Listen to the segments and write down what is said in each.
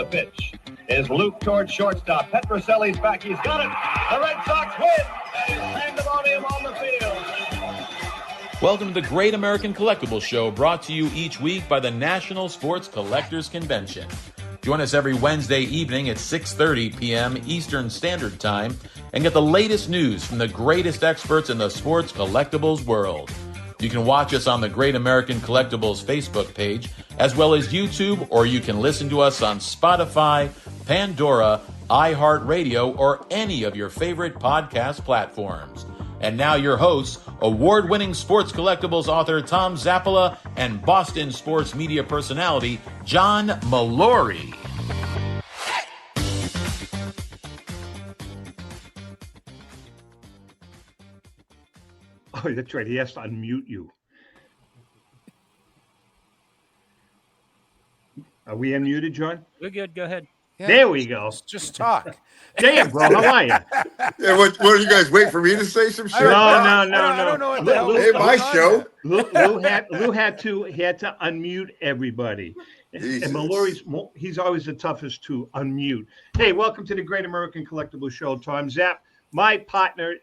the pitch is Luke towards shortstop. Petroselli's back. He's got it. The Red Sox win. And pandemonium on the field. Welcome to the Great American Collectibles Show, brought to you each week by the National Sports Collectors Convention. Join us every Wednesday evening at 6:30 p.m. Eastern Standard Time and get the latest news from the greatest experts in the sports collectibles world. You can watch us on the Great American Collectibles Facebook page, as well as YouTube, or you can listen to us on Spotify, Pandora, iHeartRadio, or any of your favorite podcast platforms. And now your hosts, award-winning sports collectibles author Tom Zappola and Boston sports media personality John Mallory. Oh, that's right. He has to unmute you. Are we unmuted, John? We're good. Go ahead. Yeah, there we go. Just talk. Damn, bro. How are you? Yeah, what are you guys waiting for me to say some shit? No. I don't know what the hell Hey, my show. Lou had to unmute everybody. Jesus. And Mallory's, he's always the toughest to unmute. Hey, welcome to the Great American Collectibles Show. Tom Zapp, my partner,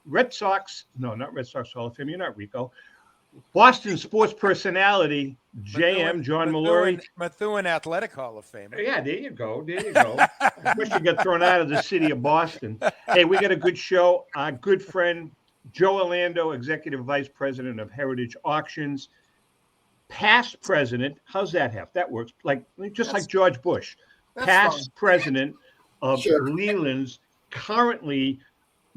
not Red Sox Hall of Fame. You're not Rico. Boston sports personality, JM, John Mallory. Methuen Athletic Hall of Fame. Yeah, there you go. I wish you got thrown out of the city of Boston. Hey, we got a good show. Our good friend, Joe Orlando, Executive Vice President of Heritage Auctions. Past president, how's that have? That works. Like George Bush. Past president of Leland's, currently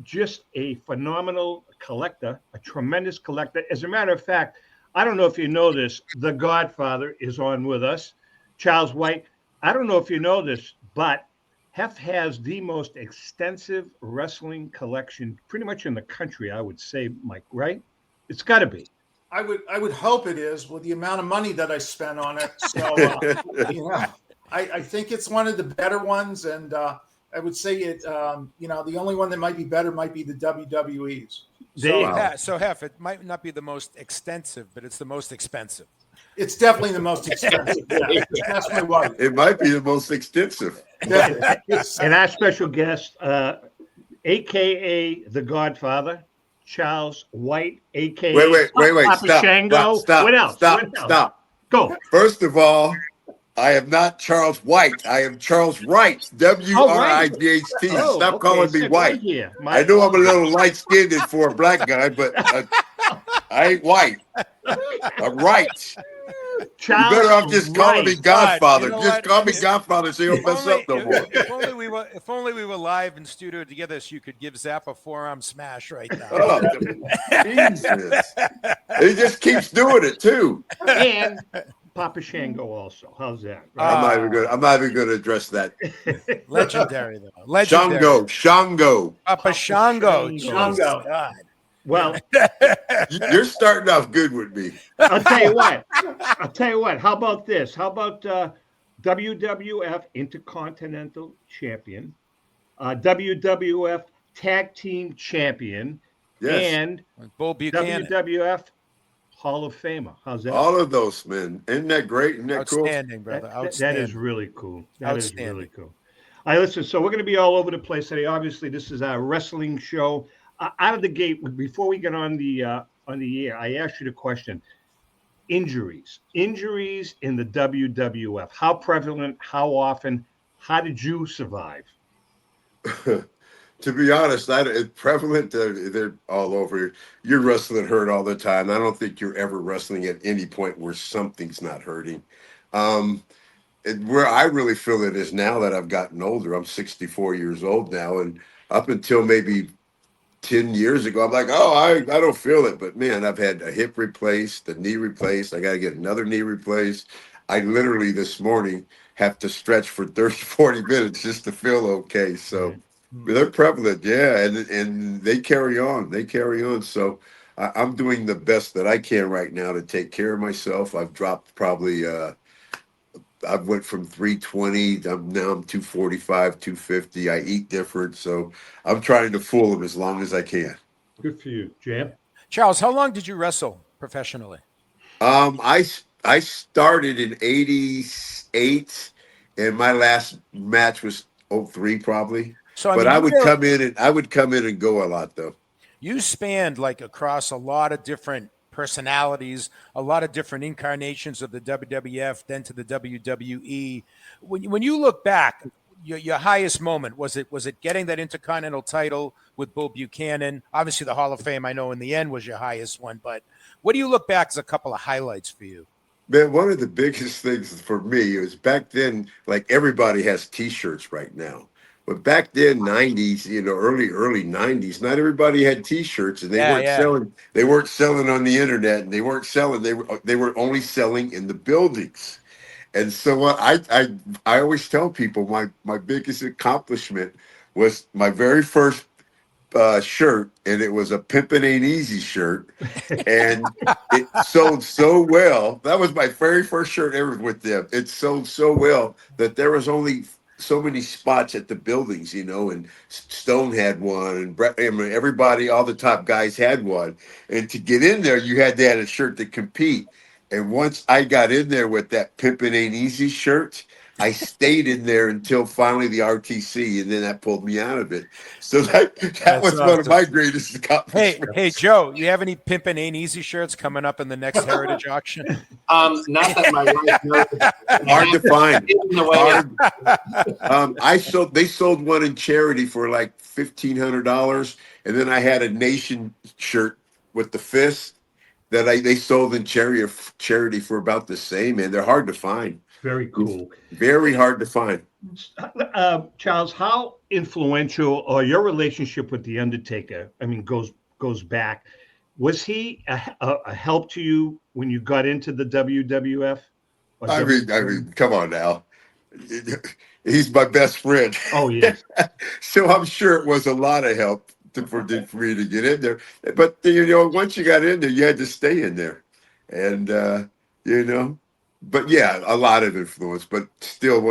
just a phenomenal collector, a tremendous collector. As a matter of fact, I don't know if you know this, the Godfather is on with us, Charles White. I don't know if you know this, but Hef has the most extensive wrestling collection pretty much in the country, I would say, Mike, right? It's got to be. I would hope it is, with the amount of money that I spent on it. So, I think it's one of the better ones, and I would say it. The only one that might be better might be the WWE's. So Hef, it might not be the most extensive, but it's the most expensive. It's definitely the most expensive. Yeah. That's my wife. It might be the most extensive. Yeah. And our special guest, a.k.a. the Godfather, Charles White, a.k.a. Wait. Papa Shango. Stop. What else? Stop. Go. First of all, I am not Charles White. I am Charles Wright. W-R-I-G-H-T. Stop calling me White. I know I'm a little light-skinned for a black guy, but I ain't white. I'm right. Charles, you better off just calling me Godfather. Call me Godfather so you don't mess up no more. If only we were live in studio together, so you could give Zapp a forearm smash right now. Oh, Jesus. He just keeps doing it, too. And Papa Shango also. How's that? Right? I'm not even going to address that. Legendary, though. Legendary. Shango. Papa Shango. God. Well, you're starting off good with me. I'll tell you what. How about this? How about WWF Intercontinental Champion, WWF Tag Team Champion, and Bull Buchanan. WWF Hall of Famer. How's that? All of those, man. Isn't that great? Isn't that cool? Outstanding, brother. Outstanding. That is really cool. That is really cool. All right, listen, so we're going to be all over the place today. Obviously, this is our wrestling show. Out of the gate, before we get on the air, I asked you the question: injuries in the WWF. How prevalent? How often? How did you survive? To be honest, it's prevalent. They're all over. You're wrestling hurt all the time. I don't think you're ever wrestling at any point where something's not hurting. Where I really feel it is now that I've gotten older. I'm 64 years old now, and up until maybe 10 years ago, I'm like, I don't feel it. But, man, I've had a hip replaced, a knee replaced. I got to get another knee replaced. I literally this morning have to stretch for 30, 40 minutes just to feel okay. So they're prevalent, yeah, and they carry on. So I'm doing the best that I can right now to take care of myself. I've dropped probably I went from 320, now I'm 245, 250. I eat different, so I'm trying to fool them as long as I can. Good for you, Jam. Charles, how long did you wrestle professionally? I started in '88, and my last match was 03 probably. So I But mean, I would come in and go a lot though. you spanned like across a lot of different personalities, a lot of different incarnations of the WWF, then to the WWE. When you look back, your highest moment was it getting that Intercontinental title with Bull Buchanan? Obviously, the Hall of Fame, I know in the end was your highest one, but what do you look back as a couple of highlights for you? Man, one of the biggest things for me was back then, like everybody has T-shirts right now. But back then, 90s, early 90s, not everybody had T-shirts, and they Yeah, weren't yeah. selling. They weren't selling on the internet, and they weren't selling. They were only selling in the buildings. And so what I always tell people my biggest accomplishment was my very first shirt, and it was a Pimpin' Ain't Easy shirt, and it sold so well. That was my very first shirt ever with them. It sold so well that there was only so many spots at the buildings, and Stone had one, and everybody, all the top guys had one. And to get in there, you had to have a shirt to compete. And once I got in there with that Pimpin' Ain't Easy shirt, I stayed in there until finally the RTC, and then that pulled me out of it. So that That's was one of awesome. my greatest accomplishments. Hey, Joe, you have any Pimpin' Ain't Easy shirts coming up in the next Heritage auction? Not that my wife knows about. Hard to find. In the way. They sold one in charity for like $1,500, and then I had a Nation shirt with the fist that they sold in charity for about the same. And they're hard to find. Very cool. Very hard to find. Charles, how influential or your relationship with the Undertaker? I mean, goes back. Was he a help to you when you got into the WWF? I mean, come on now. He's my best friend. Oh yes. So I'm sure it was a lot of help for me to get in there. But once you got in there, you had to stay in there, and But yeah, a lot of influence. But still,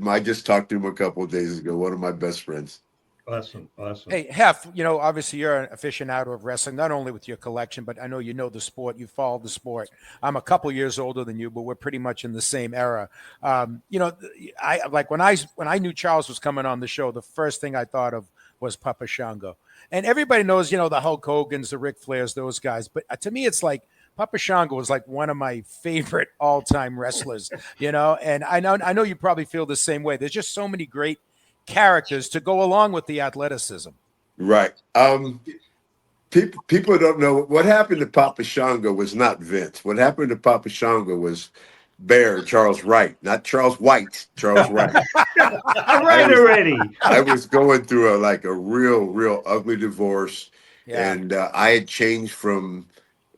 I just talked to him a couple of days ago. One of my best friends. Awesome. Hey, Hef, obviously you're an aficionado of wrestling, not only with your collection, but I know you know the sport. You follow the sport. I'm a couple years older than you, but we're pretty much in the same era. I like when I knew Charles was coming on the show, the first thing I thought of was Papa Shango. And everybody knows, the Hulk Hogan's, the Ric Flairs, those guys. But to me, it's like Papa Shango was like one of my favorite all-time wrestlers, and I know you probably feel the same way. There's just so many great characters to go along with the athleticism. Right. People don't know what happened to Papa Shango was not Vince. What happened to Papa Shango was Bear, Charles Wright, not Charles White, Charles Wright. All right already. I was going through a real ugly divorce. Yeah. And I had changed from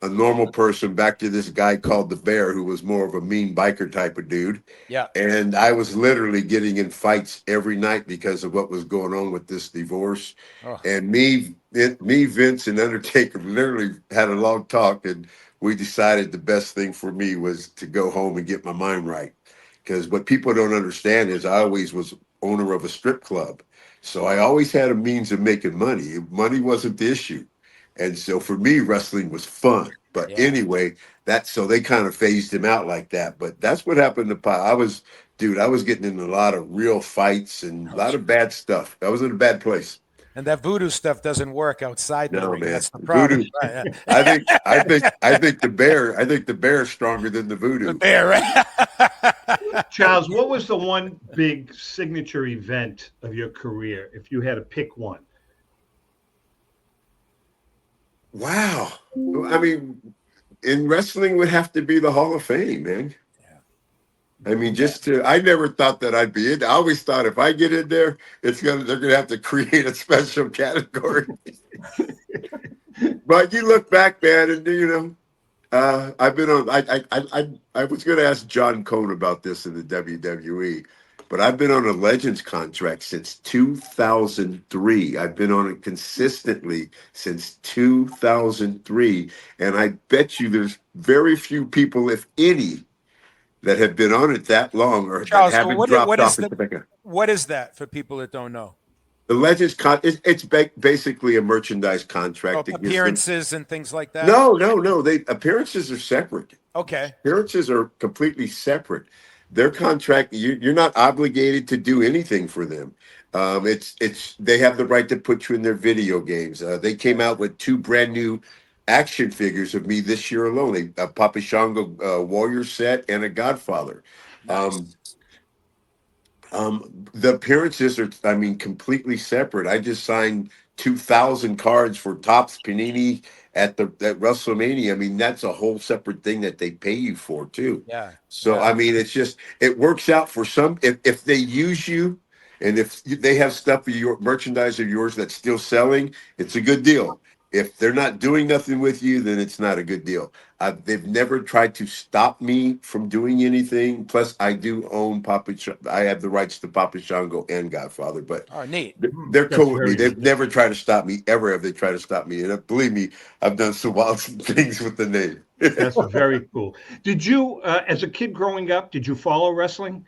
a normal person back to this guy called the Bear, who was more of a mean biker type of dude. Yeah. And I was literally getting in fights every night because of what was going on with this divorce. Oh. And me, Vince, and Undertaker literally had a long talk, and we decided the best thing for me was to go home and get my mind right. Because what people don't understand is I always was owner of a strip club. So I always had a means of making money. Money wasn't the issue. And so for me, wrestling was fun. But anyway, so they kind of phased him out like that. But that's what happened to Pop. I was getting in a lot of real fights and a lot of bad stuff. I was in a bad place. And that voodoo stuff doesn't work outside the ring. Man. That's the problem. Voodoo, I think the bear is stronger than the voodoo. The bear, right? Charles, what was the one big signature event of your career, if you had to pick one? Wow. I mean, in wrestling would have to be the Hall of Fame, man. I mean, I never thought that I'd be in. I always thought if I get in there, they're gonna have to create a special category. But you look back, man, and I've been on. I was gonna ask John Cone about this in the WWE, but I've been on a Legends contract since 2003. I've been on it consistently since 2003, and I bet you there's very few people, if any, that have been on it that long or Charles, that haven't dropped off. What is that for people that don't know? The Legends it's basically a merchandise contract. Appearances and things like that? No. Appearances are separate. Okay. Appearances are completely separate. their contract, you're not obligated to do anything for them. They have the right to put you in their video games. They came out with 2 brand new action figures of me this year alone, a Papa Shango Warrior set and a Godfather. Nice. The appearances are, I mean, completely separate. I just signed 2,000 cards for Topps Panini at WrestleMania. I mean, that's a whole separate thing that they pay you for too. Yeah. So Yeah. I mean, it's just it works out for some. If they use you, and if they have stuff of your merchandise of yours that's still selling, it's a good deal. If they're not doing nothing with you, then it's not a good deal. They've never tried to stop me from doing anything. Plus, I do own I have the rights to Papa Shango and Godfather, but Oh, neat. they're That's cool with me. very They've never tried to stop me ever. Have they tried to stop me? And believe me, I've done some wild things with the name. That's very cool. Did you, as a kid growing up, did you follow wrestling?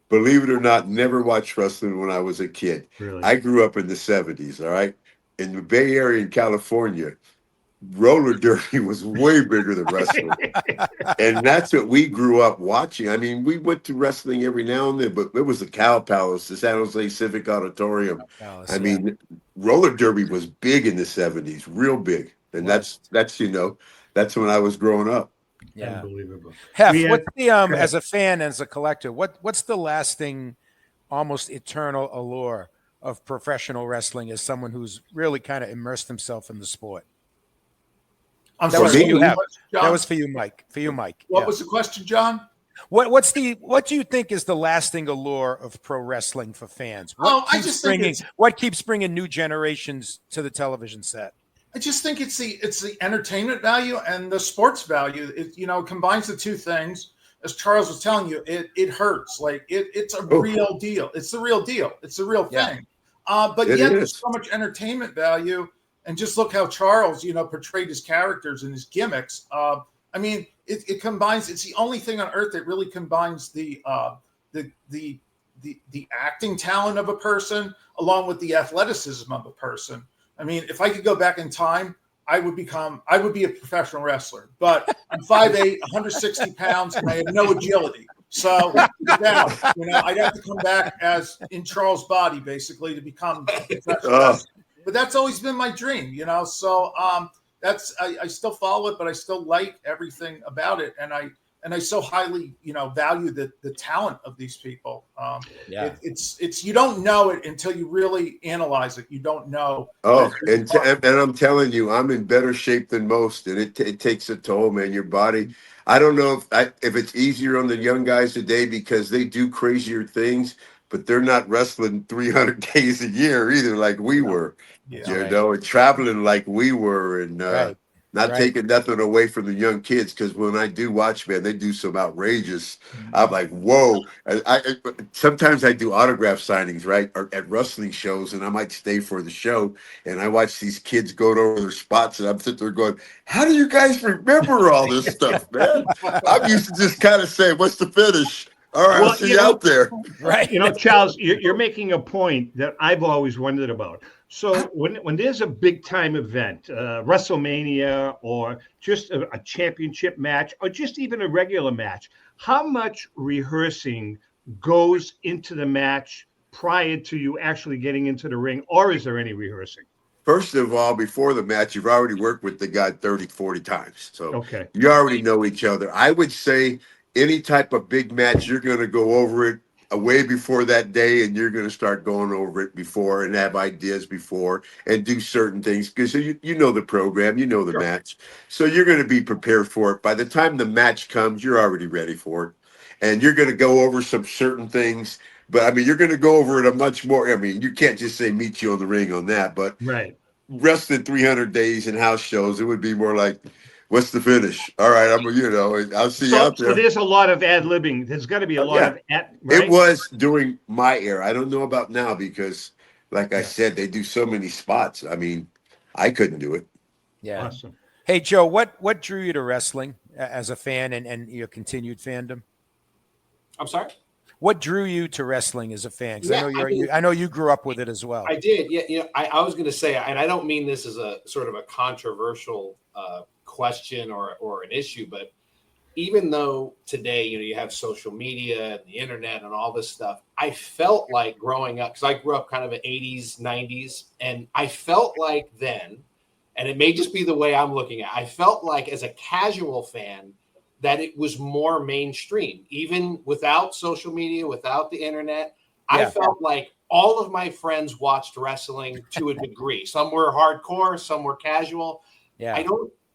Believe it or not, never watched wrestling when I was a kid. Really? I grew up in the 70s, all right? In the Bay Area in California, roller derby was way bigger than wrestling. And that's what we grew up watching. I mean, we went to wrestling every now and then, but it was the Cow Palace, the San Jose Civic Auditorium. Palace, I mean, roller derby was big in the 70s, real big. And that's that's when I was growing up. Yeah. Unbelievable. Hef, We had- what's the as a fan, as a collector, what's the lasting, almost eternal allure of professional wrestling as someone who's really kind of immersed himself in the sport? I'm That was sorry. for you, what Hef. was it, John? That was for you, Mike. For you, Mike. What Yeah. was the question, John? What do you think is the lasting allure of pro wrestling for fans? I just think What keeps bringing new generations to the television set? I just think it's the entertainment value and the sports value. It combines the two things. As Charles was telling you, it hurts. Like it's a real deal. It's the real deal. It's the real thing. But It yet is. there's so much entertainment value. And just look how Charles, portrayed his characters and his gimmicks. I mean, it combines. It's the only thing on earth that really combines the acting talent of a person along with the athleticism of a person. I mean, if I could go back in time, I would be a professional wrestler. But I'm 5'8", 160 pounds, and I have no agility. So now, I'd have to come back as in Charles' body, basically, to become a professional wrestler. But that's always been my dream, So I still follow it, but I still like everything about it, and I so highly, value the talent of these people. It's you don't know it until you really analyze it. You don't know. Oh, and I'm telling you, I'm in better shape than most, and it takes a toll, man. Your body. I don't know if it's easier on the young guys today because they do crazier things, but they're not wrestling 300 days a year either, like we were. And traveling like we were, and not taking nothing away from the young kids, because when I do watch, man, they do some outrageous. I'm like, whoa! I sometimes I do autograph signings, right, or at wrestling shows, and I might stay for the show, and I watch these kids go over their spots, and I'm sitting there going, "How do you guys remember all this stuff, man?" I'm used to just kind of saying, "What's the finish?" All right, I'll see you out there. Right. Charles, you're making a point that I've always wondered about. So when there's a big time event, WrestleMania, or just a championship match, or just even a regular match, how much rehearsing goes into the match prior to you actually getting into the ring, or is there any rehearsing? First of all, before the match, you've already worked with the guy 30, 40 times. So Okay. You already know each other. I would say any type of big match, you're going to go over it way before that day, and you're going to start going over it before and have ideas before and do certain things because you know the program, you know the match. So you're going to be prepared for it. By the time the match comes, you're already ready for it. And you're going to go over some certain things. But, I mean, you're going to go over it a much more – I mean, you can't just say meet you on the ring on that. But wrestling 300 days in house shows, it would be more like – what's the finish? All right, I'll see you out there. So there's a lot of ad-libbing. There's got to be a lot of ad. Right? It was during my era. I don't know about now because, like I said, they do so many spots. I mean, I couldn't do it. Yeah. Awesome. Hey, Joe, what drew you to wrestling as a fan and your continued fandom? I'm sorry? What drew you to wrestling as a fan? Because I know you grew up with it as well. I did. Yeah. I was going to say, and I don't mean this as a sort of a controversial question or an issue, but even though today, you have social media and the internet and all this stuff, I felt like growing up, because I grew up kind of in 80s, 90s, and I felt like then, and it may just be the way I'm looking at it, I felt like as a casual fan that it was more mainstream, even without social media, without the internet. I felt like all of my friends watched wrestling to a degree. Some were hardcore, some were casual. Yeah.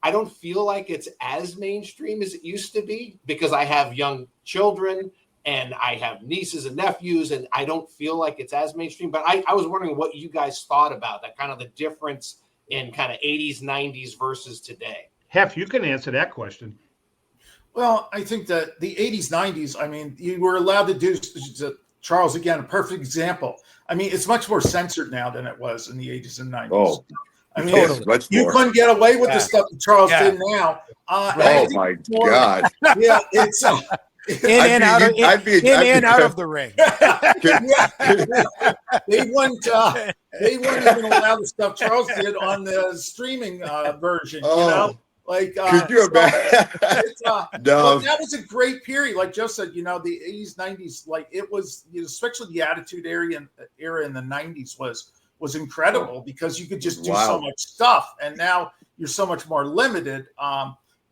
I don't feel like it's as mainstream as it used to be, because I have young children and I have nieces and nephews, and I don't feel like it's as mainstream. But I was wondering what you guys thought about that, kind of the difference in kind of 80s, 90s versus today. Hef, you can answer that question. Well, I think that the 80s, 90s, I mean, you were allowed to do, Charles, again, a perfect example. I mean, it's much more censored now than it was in the 80s and 90s. Oh, I mean, yes, you couldn't get away with the stuff that Charles did now. Oh, my God. Yeah, it's in and out of the ring. They wouldn't even allow the stuff Charles did on the streaming version, you know? Like, could you imagine? No, that was a great period. Like Joe said, the 80s, 90s, like it was, especially the Attitude Era in the 90s was incredible, because you could just do so much stuff, and now you're so much more limited.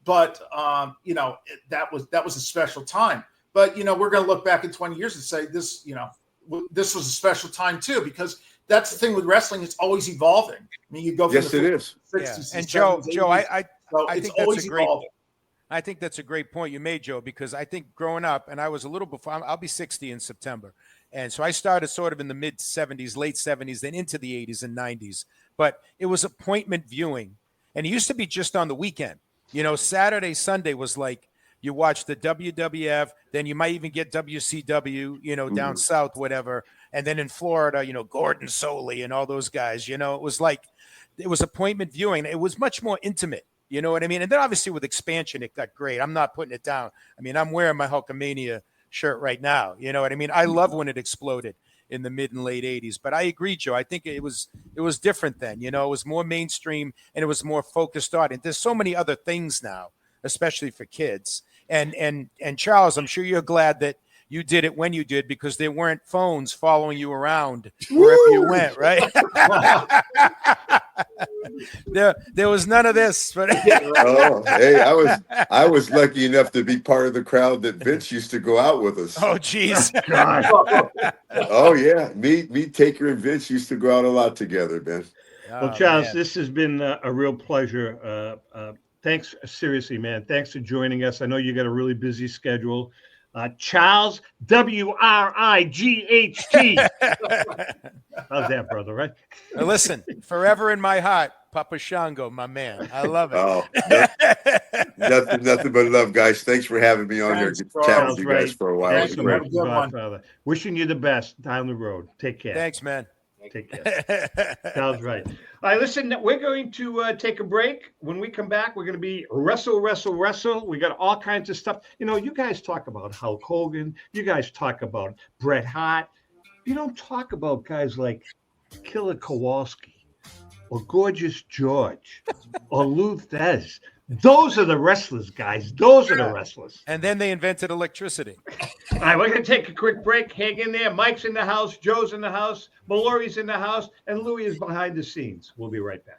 But that was a special time. But we're going to look back in 20 years and say this, this was a special time too, because that's the thing with wrestling; it's always evolving. I mean, you go from it is. 60s, and 70s, Joe, 80s, I think that's a great. I think that's a great point you made, Joe, because I think growing up, and I was a little before, I'll be 60 in September. And so I started sort of in the mid 70s, late 70s, then into the 80s and 90s. But it was appointment viewing. And it used to be just on the weekend. Saturday, Sunday was like you watch the WWF, then you might even get WCW, down south, whatever. And then in Florida, Gordon Soley and all those guys, it was like, it was appointment viewing. It was much more intimate. You know what I mean? And then obviously with expansion, it got great. I'm not putting it down. I mean, I'm wearing my Hulkamania shirt right now. You know what I mean? I love when it exploded in the mid and late 80s. But I agree, Joe. I think it was different then. It was more mainstream and it was more focused on it. There's so many other things now, especially for kids. And Charles, I'm sure you're glad that you did it when you did, because there weren't phones following you around wherever you went, right? There was none of this. But hey, I was lucky enough to be part of the crowd that Vince used to go out with us. Oh, geez. Oh yeah, me, Taker, and Vince used to go out a lot together, man. Well, Charles, this has been a real pleasure. Thanks, seriously, man. Thanks for joining us. I know you got a really busy schedule. Charles, WRIGHT. How's that, brother, right? Listen, forever in my heart, Papa Shango, my man. I love it. Oh, nothing but love, guys. Thanks for having me on here. Chat with you guys for a while. Thanks, Godfather. Wishing you the best down the road. Take care. Thanks, man. Take care. Sounds right. All right, listen, we're going to take a break. When we come back, we're going to be wrestle. We got all kinds of stuff. You guys talk about Hulk Hogan. You guys talk about Bret Hart. You don't talk about guys like Killer Kowalski or Gorgeous George or Lou Thez. Those are the wrestlers, guys. Those are the wrestlers. And then they invented electricity. All right, we're going to take a quick break. Hang in there. Mike's in the house. Joe's in the house. Mallory's in the house. And Louie is behind the scenes. We'll be right back.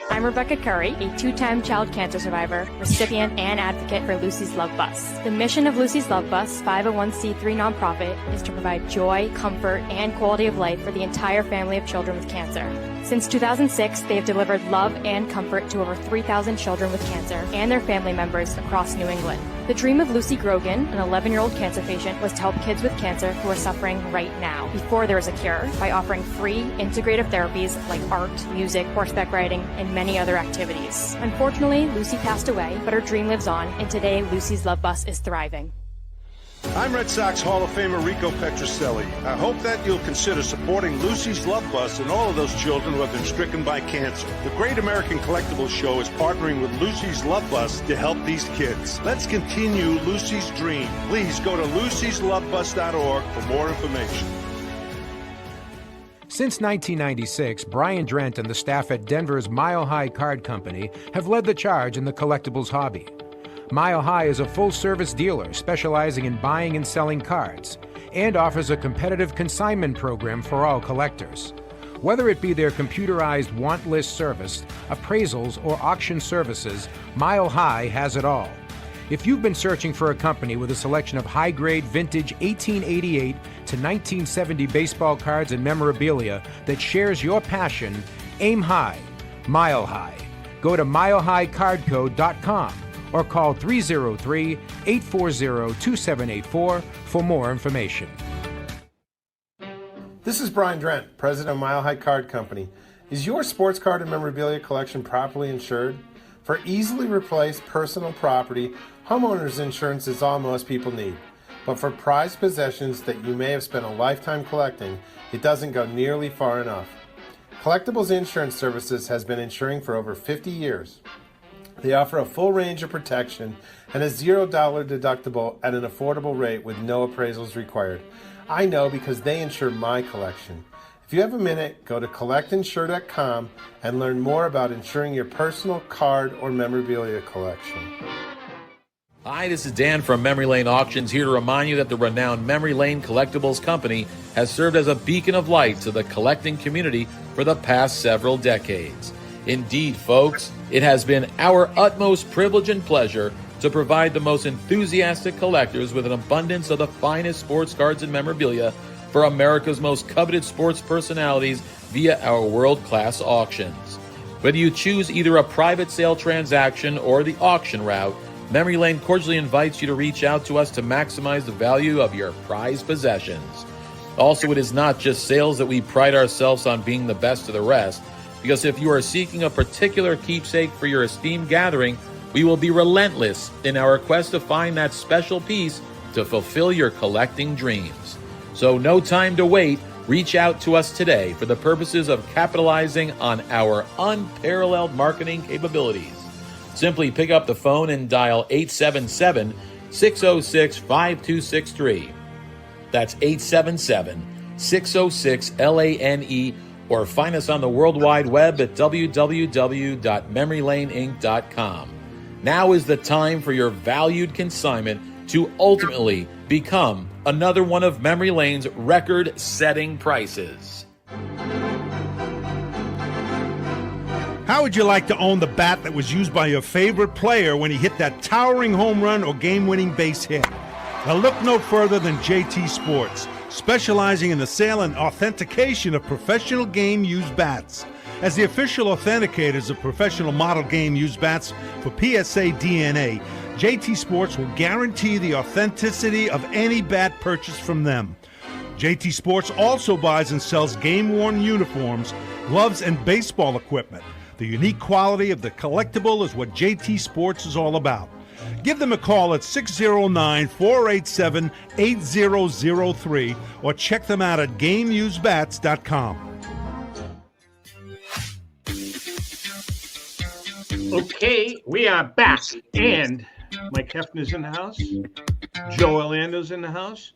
I'm Rebecca Curry, a two-time child cancer survivor, recipient, and advocate for Lucy's Love Bus. The mission of Lucy's Love Bus, 501c3 nonprofit, is to provide joy, comfort, and quality of life for the entire family of children with cancer. Since 2006, they have delivered love and comfort to over 3,000 children with cancer and their family members across New England. The dream of Lucy Grogan, an 11-year-old cancer patient, was to help kids with cancer who are suffering right now, before there is a cure, by offering free, integrative therapies like art, music, horseback riding, and many other activities. Unfortunately, Lucy passed away, but her dream lives on, and today Lucy's Love Bus is thriving. I'm Red Sox Hall of Famer Rico Petrocelli. I hope that you'll consider supporting Lucy's Love Bus and all of those children who have been stricken by cancer. The Great American Collectibles Show is partnering with Lucy's Love Bus to help these kids. Let's continue Lucy's dream. Please go to lucy'slovebus.org for more information. Since 1996, Brian Drent and the staff at Denver's Mile High Card Company have led the charge in the collectibles hobby. Mile High is a full-service dealer specializing in buying and selling cards and offers a competitive consignment program for all collectors. Whether it be their computerized want list service, appraisals, or auction services, Mile High has it all. If you've been searching for a company with a selection of high-grade vintage 1888 to 1970 baseball cards and memorabilia that shares your passion, aim high, Mile High. Go to milehighcardco.com or call 303-840-2784 for more information. This is Brian Drent, president of Mile High Card Company. Is your sports card and memorabilia collection properly insured? For easily replaced personal property, homeowners insurance is all most people need. But for prized possessions that you may have spent a lifetime collecting, it doesn't go nearly far enough. Collectibles Insurance Services has been insuring for over 50 years. They offer a full range of protection and a $0 deductible at an affordable rate with no appraisals required. I know because they insure my collection. If you have a minute, go to collectinsure.com and learn more about insuring your personal card or memorabilia collection. Hi, this is Dan from Memory Lane Auctions, here to remind you that the renowned Memory Lane Collectibles Company has served as a beacon of light to the collecting community for the past several decades. Indeed, folks, it has been our utmost privilege and pleasure to provide the most enthusiastic collectors with an abundance of the finest sports cards and memorabilia for America's most coveted sports personalities via our world-class auctions. Whether you choose either a private sale transaction or the auction route, Memory Lane cordially invites you to reach out to us to maximize the value of your prized possessions. Also, it is not just sales that we pride ourselves on being the best of the rest, because if you are seeking a particular keepsake for your esteemed gathering, we will be relentless in our quest to find that special piece to fulfill your collecting dreams. So no time to wait. Reach out to us today for the purposes of capitalizing on our unparalleled marketing capabilities. Simply pick up the phone and dial 877-606-5263. That's 877-606-LANE, or find us on the World Wide Web at www.memorylaneinc.com. Now is the time for your valued consignment to ultimately become another one of Memory Lane's record-setting prices. How would you like to own the bat that was used by your favorite player when he hit that towering home run or game-winning base hit? Now look no further than JT Sports, specializing in the sale and authentication of professional game-used bats. As the official authenticators of professional model game-used bats for PSA DNA, JT Sports will guarantee the authenticity of any bat purchased from them. JT Sports also buys and sells game-worn uniforms, gloves, and baseball equipment. The unique quality of the collectible is what JT Sports is all about. Give them a call at 609-487-8003 or check them out at GameUseBats.com. Okay, we are back, and Mike Hefner's in the house. Joe Orlando's in the house.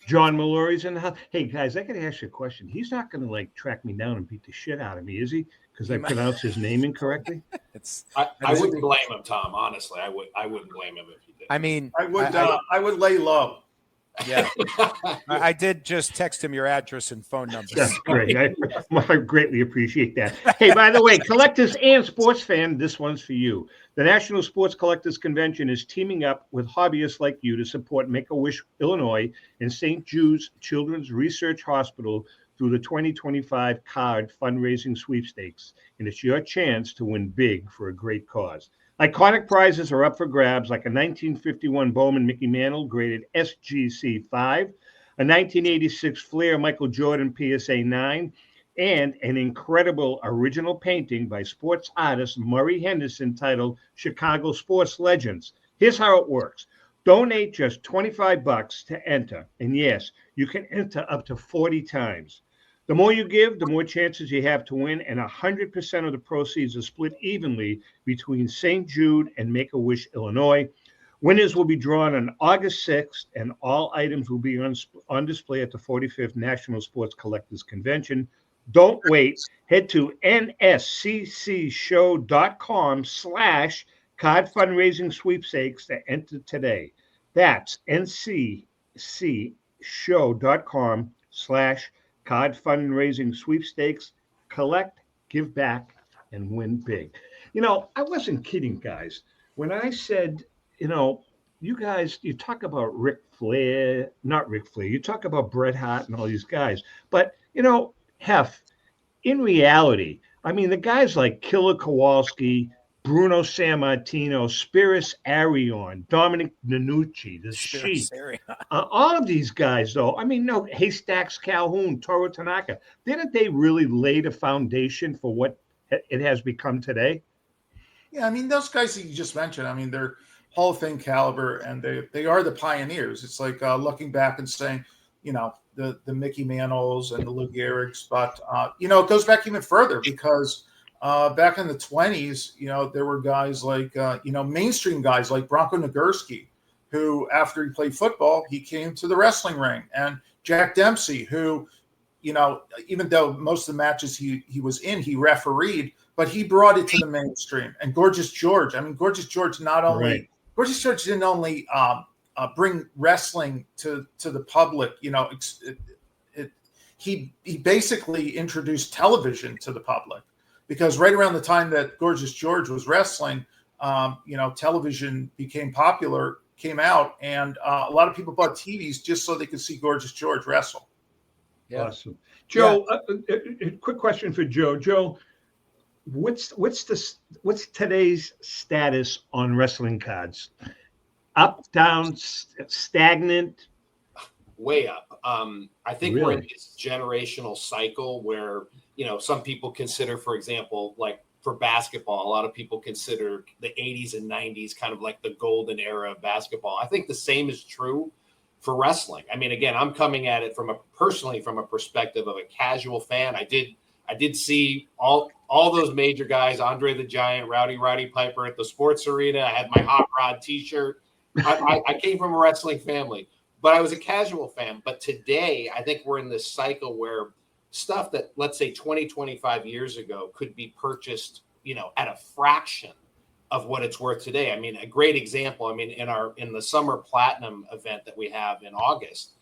John Mallory's in the house. Hey, guys, I got to ask you a question. He's not going to, track me down and beat the shit out of me, is he? Because I pronounced his name incorrectly? I wouldn't blame him, Tom. Honestly, I wouldn't blame him if he did. I mean, I would lay low. Yeah. I did just text him your address and phone number. That's great. I greatly appreciate that. Hey, by the way, collectors and sports fan, this one's for you. The National Sports Collectors Convention is teaming up with hobbyists like you to support Make-A-Wish Illinois and St. Jude's Children's Research Hospital through the 2025 card fundraising sweepstakes. And it's your chance to win big for a great cause. Iconic prizes are up for grabs, like a 1951 Bowman Mickey Mantle graded SGC 5, a 1986 Flair Michael Jordan PSA 9, and an incredible original painting by sports artist Murray Henderson titled Chicago Sports Legends. Here's how it works. Donate just $25 to enter. And yes, you can enter up to 40 times. The more you give, the more chances you have to win, and 100% of the proceeds are split evenly between St. Jude and Make-A-Wish Illinois. Winners will be drawn on August 6th, and all items will be on display at the 45th National Sports Collectors Convention. Don't wait. Head to nsccshow.com/card fundraising sweepstakes to enter today. That's ncshow.com/card fundraising sweepstakes. Collect, give back, and win big. I wasn't kidding, guys. When I said, you guys, you talk about Ric Flair, not Ric Flair, you talk about Bret Hart and all these guys. But, Hef, in reality, I mean, the guys like Killer Kowalski, Bruno Sammartino, Spiros Arion, Dominic Nanucci, the Sheik, all of these guys, though, I mean, no, Haystacks Calhoun, Toru Tanaka, didn't they really lay the foundation for what it has become today? Yeah, I mean, those guys that you just mentioned, I mean, they're Hall of Fame caliber, and they are the pioneers. It's like looking back and saying, the Mickey Mantles and the Lou Gehrig's, but it goes back even further because back in the 1920s, there were guys like mainstream guys like Bronco Nagurski, who after he played football, he came to the wrestling ring, and Jack Dempsey, who even though most of the matches he was in, he refereed, but he brought it to the mainstream. And Gorgeous George, I mean, Gorgeous George Gorgeous George didn't only bring wrestling to the public. He basically introduced television to the public, because right around the time that Gorgeous George was wrestling, television became popular, came out, and a lot of people bought TVs just so they could see Gorgeous George wrestle. Yeah. Awesome. Joe, a quick question for Joe. Joe, what's today's status on wrestling cards? Up, down, stagnant? Way up. I think we're in this generational cycle where, some people consider, for example, like for basketball, a lot of people consider the 80s and 90s kind of like the golden era of basketball. I think the same is true for wrestling. I mean, again, I'm coming at it from a perspective of a casual fan. I did see all those major guys, Andre the Giant, Roddy Piper at the sports arena. I had my Hot Rod t-shirt. I came from a wrestling family, but I was a casual fan. But today, I think we're in this cycle where stuff that, let's say 20, 25 years ago could be purchased, at a fraction of what it's worth today. I mean, a great example, in the Summer Platinum event that we have in August,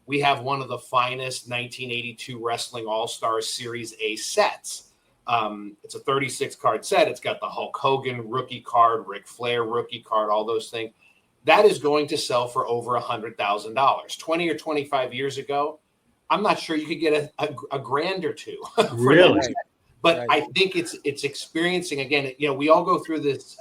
we have one of the finest 1982 Wrestling All-Star Series A sets. It's a 36-card set. It's got the Hulk Hogan rookie card, Ric Flair rookie card, all those things. That is going to sell for over $100,000. 20 or 25 years ago, I'm not sure you could get a grand or two. Really? But I think it's experiencing, again, we all go through this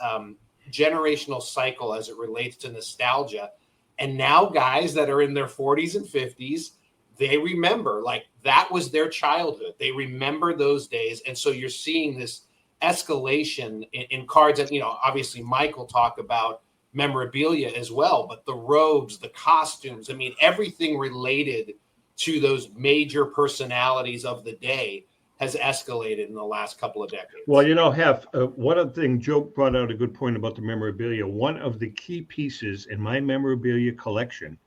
generational cycle as it relates to nostalgia. And now guys that are in their 40s and 50s, they remember, like, that was their childhood. They remember those days. And so you're seeing this escalation in cards. And, obviously Michael talked about memorabilia as well, but the robes, the costumes, everything related to those major personalities of the day has escalated in the last couple of decades. Well, Hef, one other thing, Joe brought out a good point about the memorabilia. One of the key pieces in my memorabilia collection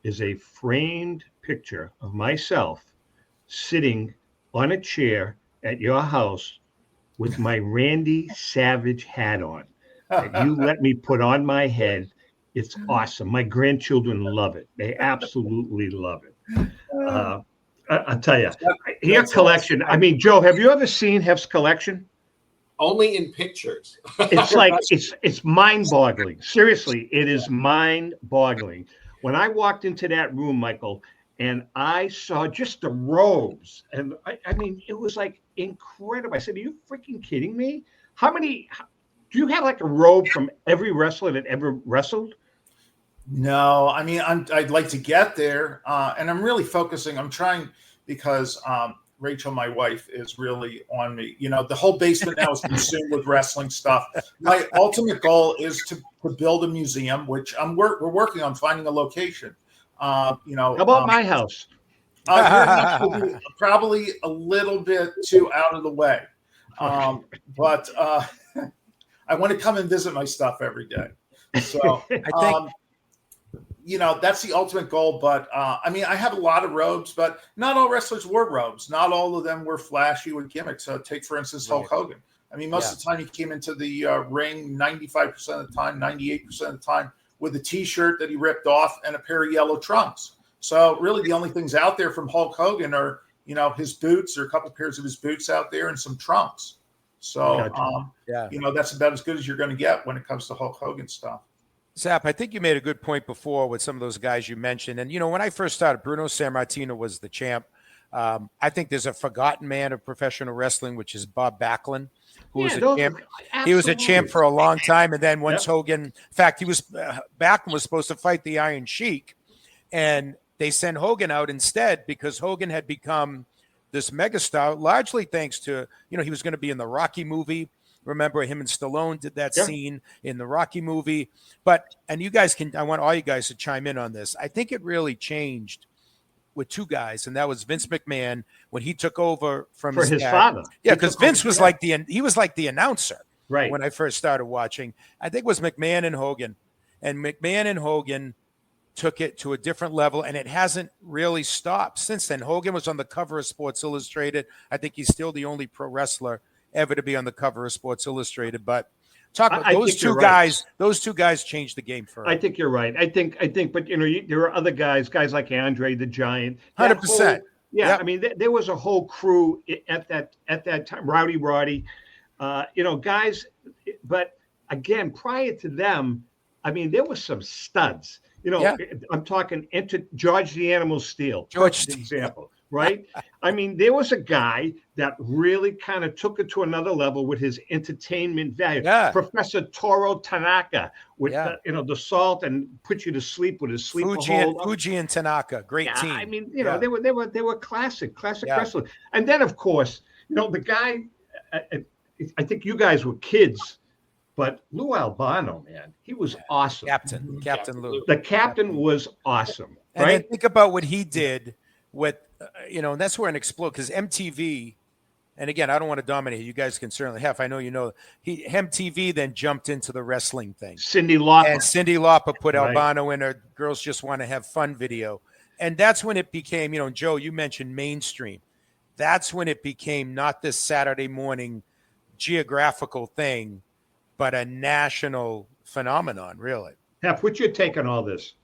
is a framed picture of myself sitting on a chair at your house with my Randy Savage hat on that you let me put on my head. It's awesome. My grandchildren love it. They absolutely love it. I'll tell you, your collection. I mean, Joe, have you ever seen Hef's collection? Only in pictures. It's like it's mind-boggling. Seriously, it is mind-boggling. When I walked into that room, Michael, and I saw just the robes, and I mean, it was like incredible. I said, "Are you freaking kidding me? Do you have like a robe from every wrestler that ever wrestled?" No, I mean, I'd like to get there, and I'm really focusing. I'm trying because Rachel, my wife, is really on me. The whole basement now is consumed with wrestling stuff. My ultimate goal is to build a museum, which we're working on finding a location. How about my house? Probably a little bit too out of the way, but I want to come and visit my stuff every day. So I think. that's the ultimate goal. But I mean, I have a lot of robes, but not all wrestlers wore robes. Not all of them were flashy with gimmicks. So take, for instance, Hulk Hogan. I mean, most of the time he came into the ring 95% of the time, 98% of the time with a T-shirt that he ripped off and a pair of yellow trunks. So really the only things out there from Hulk Hogan are, his boots, or a couple pairs of his boots out there, and some trunks. So, that's about as good as you're going to get when it comes to Hulk Hogan stuff. Zap, I think you made a good point before with some of those guys you mentioned. And, when I first started, Bruno Sammartino was the champ. I think there's a forgotten man of professional wrestling, which is Bob Backlund, who was a champ. He was a champ for a long time. And then once Hogan, in fact, Backlund was supposed to fight the Iron Sheik, and they sent Hogan out instead because Hogan had become this megastar, largely thanks to, he was going to be in the Rocky movie. Remember, him and Stallone did that scene in the Rocky movie. And you guys I want all you guys to chime in on this. I think it really changed with two guys, and that was Vince McMahon when he took over from his father. Yeah, because Vince was like the announcer right when I first started watching. I think it was McMahon and Hogan, and McMahon and Hogan took it to a different level, and it hasn't really stopped since then. Hogan was on the cover of Sports Illustrated. I think he's still the only pro wrestler ever to be on the cover of Sports Illustrated. But talk about those two guys. Those two guys changed the game for us. I think you're right. I think, but there are other guys like Andre the Giant. 100%. Yeah, I mean, there was a whole crew at that time. Rowdy Roddy, guys. But again, prior to them, I mean, there were some studs. I'm talking George the Animal Steel, example, right? I mean, there was a guy that really kind of took it to another level with his entertainment value. Yeah. Professor Toro Tanaka with the salt and put you to sleep with his sleeper hold. Fuji and Tanaka, great team. I mean, they were classic wrestlers. And then, of course, the guy. I think you guys were kids. But Lou Albano, man, he was awesome. Captain Lou. The captain was awesome. And right? then think about what he did with, and that's where it exploded, because MTV, and again, I don't want to dominate. You guys can certainly have. I know MTV then jumped into the wrestling thing. Cyndi Lauper. And Cyndi Lauper put Albano in her Girls Just Want to Have Fun video. And that's when it became, Joe, you mentioned mainstream. That's when it became not this Saturday morning geographical thing, but a national phenomenon, really. Hef, what's your take on all this?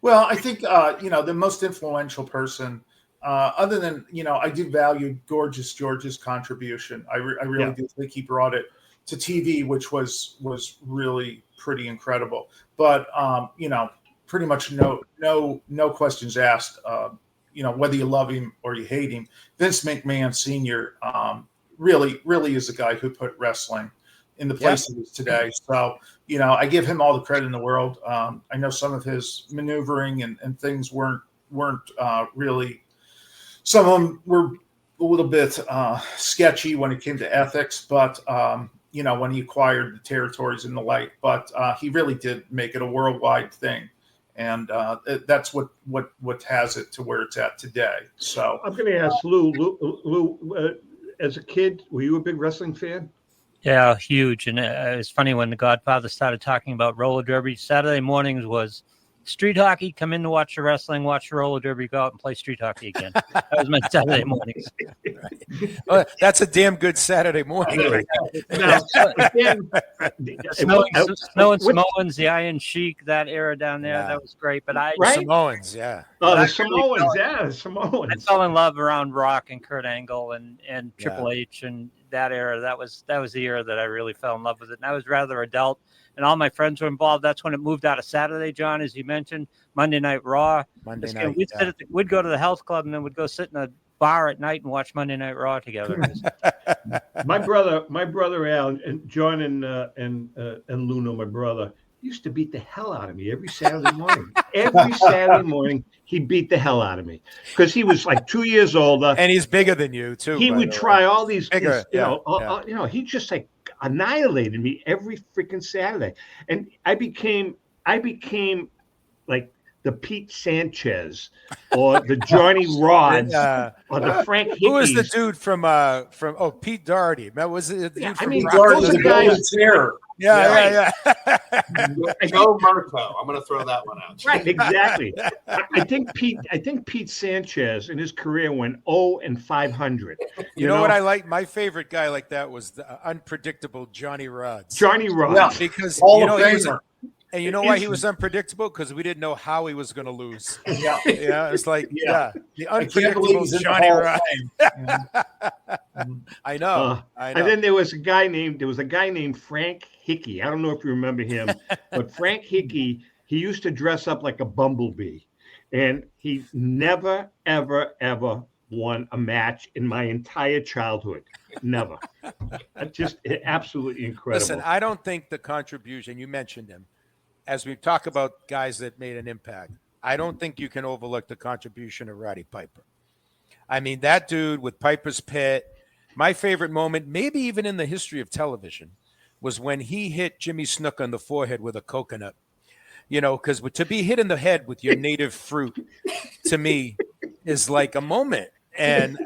Well, I think, the most influential person, other than, I do value Gorgeous George's contribution. I really do think he brought it to TV, which was really pretty incredible. But, pretty much no questions asked, whether you love him or you hate him. Vince McMahon Sr. Really is the guy who put wrestling in the place it is today. So, I give him all the credit in the world. I know some of his maneuvering and things weren't really, some of them were a little bit sketchy when it came to ethics, but, when he acquired the territories and the like, but he really did make it a worldwide thing. And that's what has it to where it's at today. So I'm going to ask Lou, as a kid, were you a big wrestling fan? Yeah, huge. And it was funny when the Godfather started talking about roller derby. Saturday mornings was street hockey, come in to watch the wrestling, watch the roller derby, go out and play street hockey again. That was my Saturday mornings. Well, that's a damn good Saturday morning. Snow and Samoans, the Iron Sheik, that era down there, that was great. But Samoans, yeah. Oh, the Samoans, Samoans. I fell in love around Rock and Kurt Angle and Triple H and that era. That was the era that I really fell in love with it. And I was rather adult. And all my friends were involved. That's when it moved out of Saturday, John, as you mentioned. Monday Night Raw. We'd go to the health club and then we'd go sit in a bar at night and watch Monday Night Raw together. my brother Al and John and Luno, my brother, used to beat the hell out of me every Saturday morning. Every Saturday morning, he beat the hell out of me because he was like 2 years older, and he's bigger than you too. He would try all these, he just like annihilated me every freaking Saturday, and I became like the Pete Sanchez or the Johnny Rods or the Frank Hickeys. Who was the dude from Pete Doherty? Was it? Doherty was the golden terror. Yeah. Joe Murco. I'm going to throw that one out. Right, exactly. I think Pete Sanchez in his career went 0-500. You know what I like? My favorite guy like that was the unpredictable Johnny Rods. Johnny Rods. Yeah. Because Hall you know of he was, Famer. and you know why he was unpredictable? Because we didn't know how he was going to lose. Yeah. Yeah, it's like the I can't believe unpredictable he's in the Johnny Hall of Rods. Fame. Yeah. I know. And then there was a guy named Frank Hickey. I don't know if you remember him, but Frank Hickey, he used to dress up like a bumblebee, and he never, ever, ever won a match in my entire childhood. Never. Just absolutely incredible. Listen, I don't think the contribution, you mentioned him, as we talk about guys that made an impact, I don't think you can overlook the contribution of Roddy Piper. I mean, that dude with Piper's Pit, my favorite moment, maybe even in the history of television, was when he hit Jimmy Snuka on the forehead with a coconut. You know, because to be hit in the head with your native fruit, to me, is like a moment. And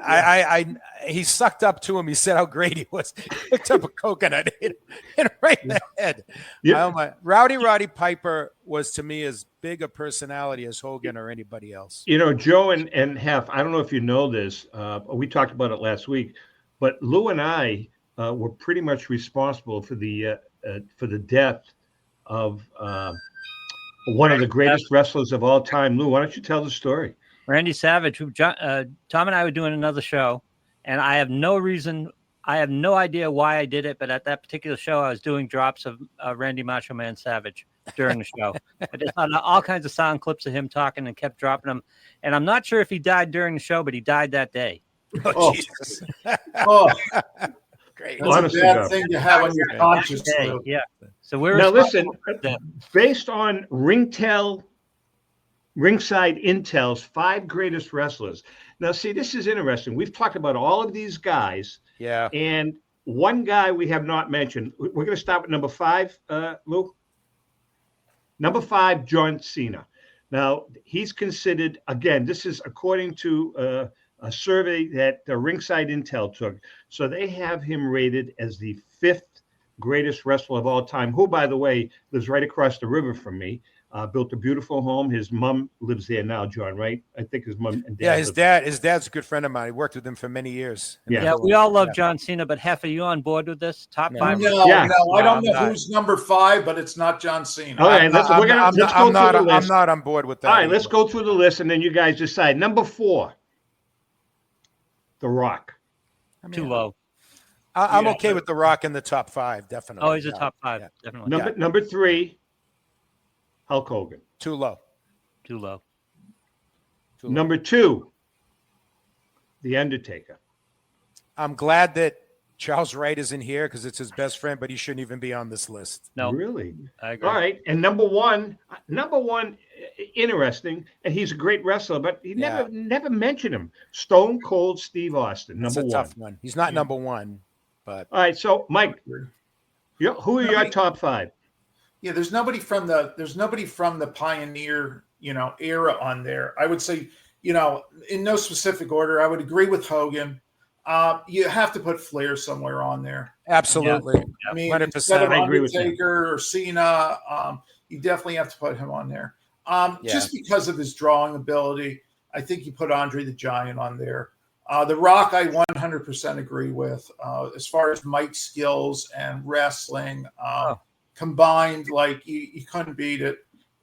he sucked up to him. He said how great he was. He picked up a coconut, hit him right in the head. Yeah. Roddy Piper was, to me, as big a personality as Hogan or anybody else. You know, Joe and Hef, I don't know if you know this. We talked about it last week, but Lou and I were pretty much responsible for the death of one of the greatest wrestlers of all time. Lou, why don't you tell the story? Randy Savage, who Tom and I were doing another show, and I have no idea why I did it, but at that particular show, I was doing drops of Randy Macho Man Savage during the show. I just had all kinds of sound clips of him talking and kept dropping them. And I'm not sure if he died during the show, but he died that day. Oh, Jesus. Great. That's a bad thing to have on your conscience. Yeah. So we're now listen, based on Ringside Intel's 5 greatest wrestlers. Now, see, this is interesting. We've talked about all of these guys. Yeah. And one guy we have not mentioned. We're going to start with number 5, Lou. Number 5, John Cena. Now, he's considered, again, this is according to a survey that Ringside Intel took. So they have him rated as the 5th greatest wrestler of all time, who, by the way, lives right across the river from me. Built a beautiful home. His mom lives there now, John, right? I think his mom and dad. Yeah, his dad's a good friend of mine. He worked with him for many years. Yeah, we all love John Cena, but Hef, are you on board with this? Top 5? No, I don't know who's number 5, but it's not John Cena. All right, let's go through the list. I'm not on board with that. All right, let's go through the list, and then you guys decide. Number 4, The Rock. Too low. I'm okay with The Rock in the top 5, definitely. Oh, he's a top 5, definitely. Number 3, Hulk Hogan. Too low. Number 2, The Undertaker. I'm glad that Charles Wright isn't here because it's his best friend, but he shouldn't even be on this list. No, really. I agree. All right, and number one, interesting, and he's a great wrestler, but he never mentioned him. Stone Cold Steve Austin, number one. Tough one. He's not number one, but all right. So, Mike, who are your top 5? Yeah, there's nobody from the Pioneer, era on there. I would say, in no specific order, I would agree with Hogan. You have to put Flair somewhere on there. Absolutely. I mean, 100%. instead of I agree with Undertaker or Cena, you definitely have to put him on there. Just because of his drawing ability, I think you put Andre the Giant on there. The Rock, I 100% agree with. As far as mic skills and wrestling combined, like you couldn't beat it.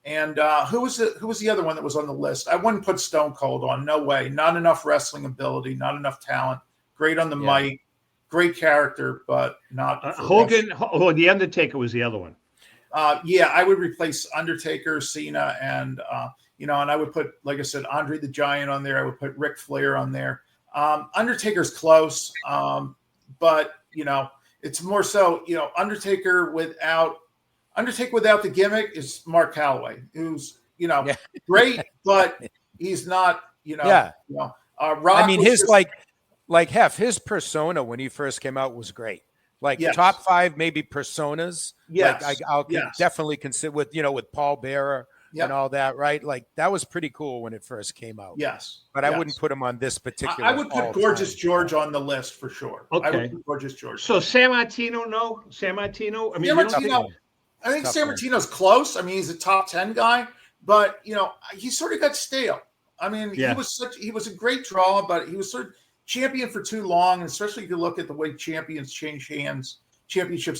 And who was the other one that was on the list? I wouldn't put Stone Cold on. No way. Not enough wrestling ability. Not enough talent. Great on the mic. Great character, but not Hogan. The Undertaker was the other one. I would replace Undertaker, Cena, and and I would put, like I said, Andre the Giant on there. I would put Ric Flair on there. Undertaker's close, but it's more so Undertaker without the gimmick is Mark Calloway, who's great, but he's not Rock. I mean, his like his persona when he first came out was great. Like top 5 maybe personas. Yes, I'll definitely consider with Paul Bearer and all that, right? Like that was pretty cool when it first came out. Yes. But I wouldn't put him on this particular. I would put Gorgeous George on the list for sure. Okay. I would put Gorgeous George. So San Martino, no? San Martino? I mean, I think San Martino's close. I mean, he's a top 10 guy, but he sort of got stale. I mean, he was a great draw, but he was sort of champion for too long, and especially if you look at the way championships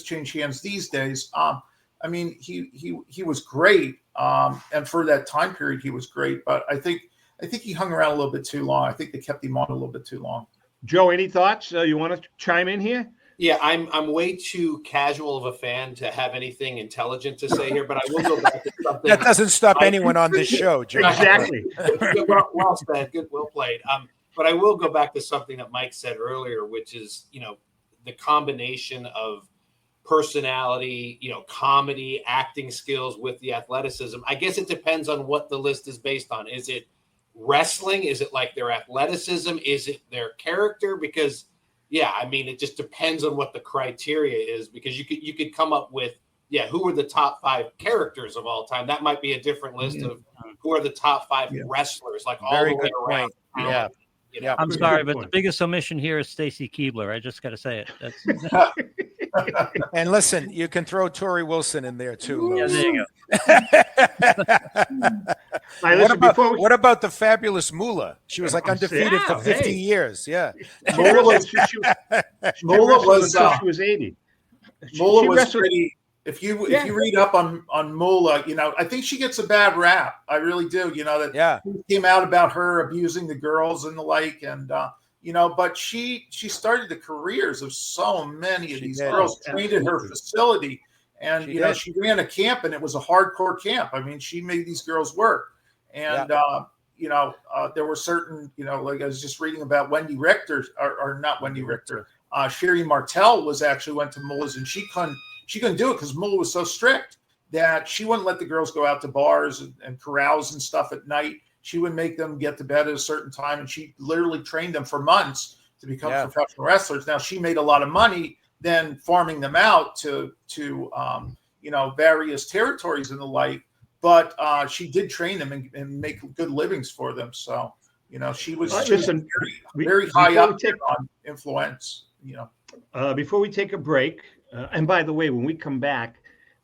change hands these days. I mean, he was great, and for that time period, he was great. But I think he hung around a little bit too long. I think they kept him on a little bit too long. Joe, any thoughts? You want to chime in here? Yeah, I'm way too casual of a fan to have anything intelligent to say here, but I will go back to something. That doesn't stop anyone on this show, Joe. Exactly. Well said. Good, well played. But I will go back to something that Mike said earlier, which is, the combination of personality, comedy, acting skills with the athleticism. I guess it depends on what the list is based on. Is it wrestling? Is it like their athleticism? Is it their character? Because I mean, it just depends on what the criteria is, because you could come up with, who are the top 5 characters of all time? That might be a different list of who are the top 5 wrestlers, like all the way around. Yeah. Yeah, I'm sorry, but the biggest omission here is Stacy Keibler. I just got to say it. And listen, you can throw Tori Wilson in there too. Yeah, there you go. What about the fabulous Moolah? She was like undefeated for 50 years. Yeah, Moolah was 80. Moolah was pretty. If you read up on Moolah, I think she gets a bad rap. I really do. That came out about her abusing the girls and the like, and but she started the careers of so many of these girls, trained at her facility, and she ran a camp, and it was a hardcore camp. I mean, she made these girls work, and there were certain, like I was just reading about Wendy Richter, or not Wendy Richter, Sherry Martell went to Moolah's, and she couldn't do it because Moolah was so strict that she wouldn't let the girls go out to bars and carouse and stuff at night. She would make them get to bed at a certain time, and she literally trained them for months to become professional wrestlers. Now, she made a lot of money then farming them out to various territories and the like, but she did train them and make good livings for them. So, she was very high up on influence. Before we take a break, and by the way, when we come back,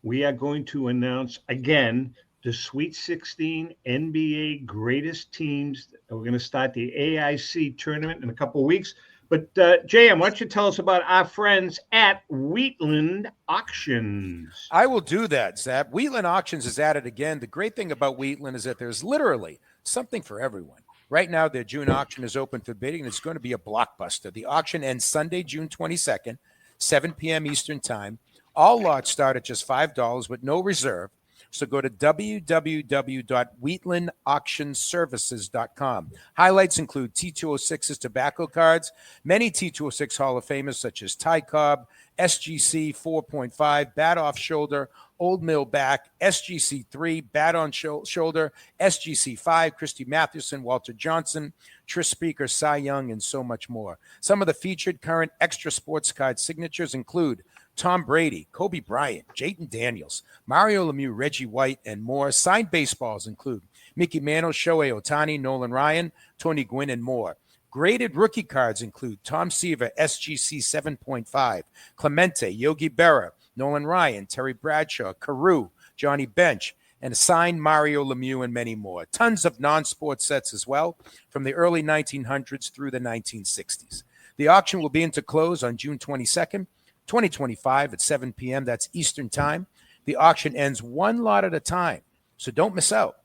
we are going to announce again the Sweet 16 NBA greatest teams. We're going to start the AIC tournament in a couple of weeks. But JM, why don't you tell us about our friends at Wheatland Auctions? I will do that, Zap. Wheatland Auctions is at it again. The great thing about Wheatland is that there's literally something for everyone. Right now, their June auction is open for bidding, and it's going to be a blockbuster. The auction ends Sunday, June 22nd, 7 p.m. Eastern Time. All lots start at just $5 with no reserve. So go to www.wheatlandauctionservices.com. Highlights include T206's tobacco cards, many T206 Hall of Famers such as Ty Cobb, SGC 4.5, Bat Off Shoulder, Old Mill Back, SGC 3, Bat On Shoulder, SGC 5, Christy Mathewson, Walter Johnson, Tris Speaker, Cy Young, and so much more. Some of the featured current extra sports card signatures include Tom Brady, Kobe Bryant, Jayden Daniels, Mario Lemieux, Reggie White, and more. Signed baseballs include Mickey Mantle, Shohei Ohtani, Nolan Ryan, Tony Gwynn, and more. Graded rookie cards include Tom Seaver, SGC 7.5, Clemente, Yogi Berra, Nolan Ryan, Terry Bradshaw, Carew, Johnny Bench, and signed Mario Lemieux, and many more. Tons of non-sports sets as well, from the early 1900s through the 1960s. The auction will be into close on June 22nd, 2025 at 7 p.m. That's Eastern Time. The auction ends one lot at a time, so don't miss out.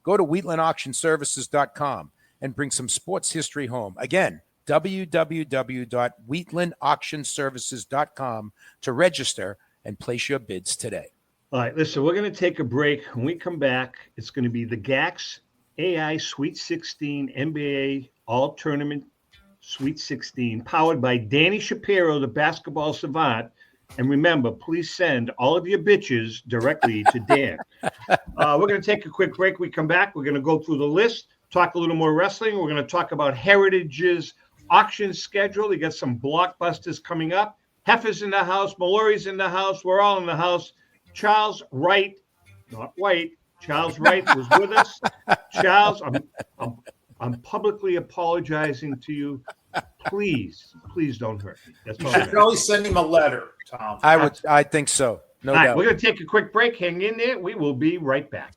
Go to wheatlandauctionservices.com and bring some sports history home. Again, www.wheatlandauctionservices.com to register and place your bids today. All right, listen, we're going to take a break. When we come back, it's going to be the Gacs AI Sweet 16 NBA All-Tournament Sweet 16, powered by Danny Shapiro, the basketball savant. And remember, please send all of your bitches directly to Dan. We're going to take a quick break. We come back. We're going to go through the list, talk a little more wrestling. We're going to talk about Heritage's auction schedule. We got some blockbusters coming up. Hefner's in the house. Mallory's in the house. We're all in the house. Charles Wright, not White, Charles Wright was with us. Charles, I'm publicly apologizing to you. Please don't hurt me. That's You all. should probably send him a letter, Tom. I think so. No All right, doubt. we're going to take a quick break. Hang in there. We will be right back.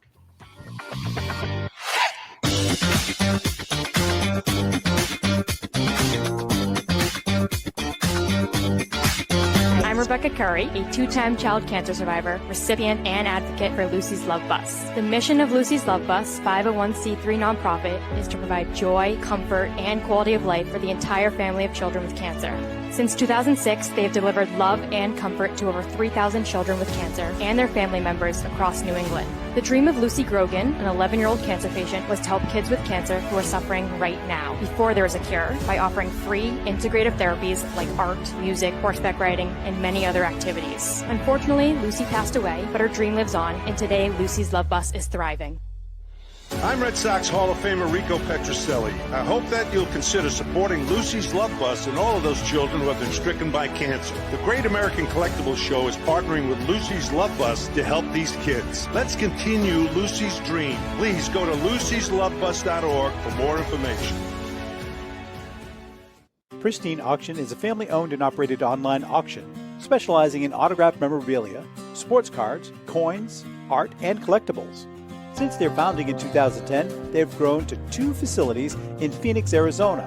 I'm Rebecca Curry, a two-time child cancer survivor, recipient, and advocate for Lucy's Love Bus. The mission of Lucy's Love Bus, 501c3 nonprofit, is to provide joy, comfort, and quality of life for the entire family of children with cancer. Since 2006, they have delivered love and comfort to over 3,000 children with cancer and their family members across New England. The dream of Lucy Grogan, an 11-year-old cancer patient, was to help kids with cancer who are suffering right now, before there is a cure, by offering free, integrative therapies like art, music, horseback riding, and many other activities. Unfortunately, Lucy passed away, but her dream lives on, and today Lucy's Love Bus is thriving. I'm Red Sox Hall of Famer Rico Petrocelli. I hope that you'll consider supporting Lucy's Love Bus and all of those children who have been stricken by cancer. The Great American Collectibles Show is partnering with Lucy's Love Bus to help these kids. Let's continue Lucy's dream. Please go to lucyslovebus.org for more information. Pristine Auction is a family-owned and operated online auction specializing in autographed memorabilia, sports cards, coins, art, and collectibles. Since their founding in 2010, they have grown to 2 facilities in Phoenix, Arizona,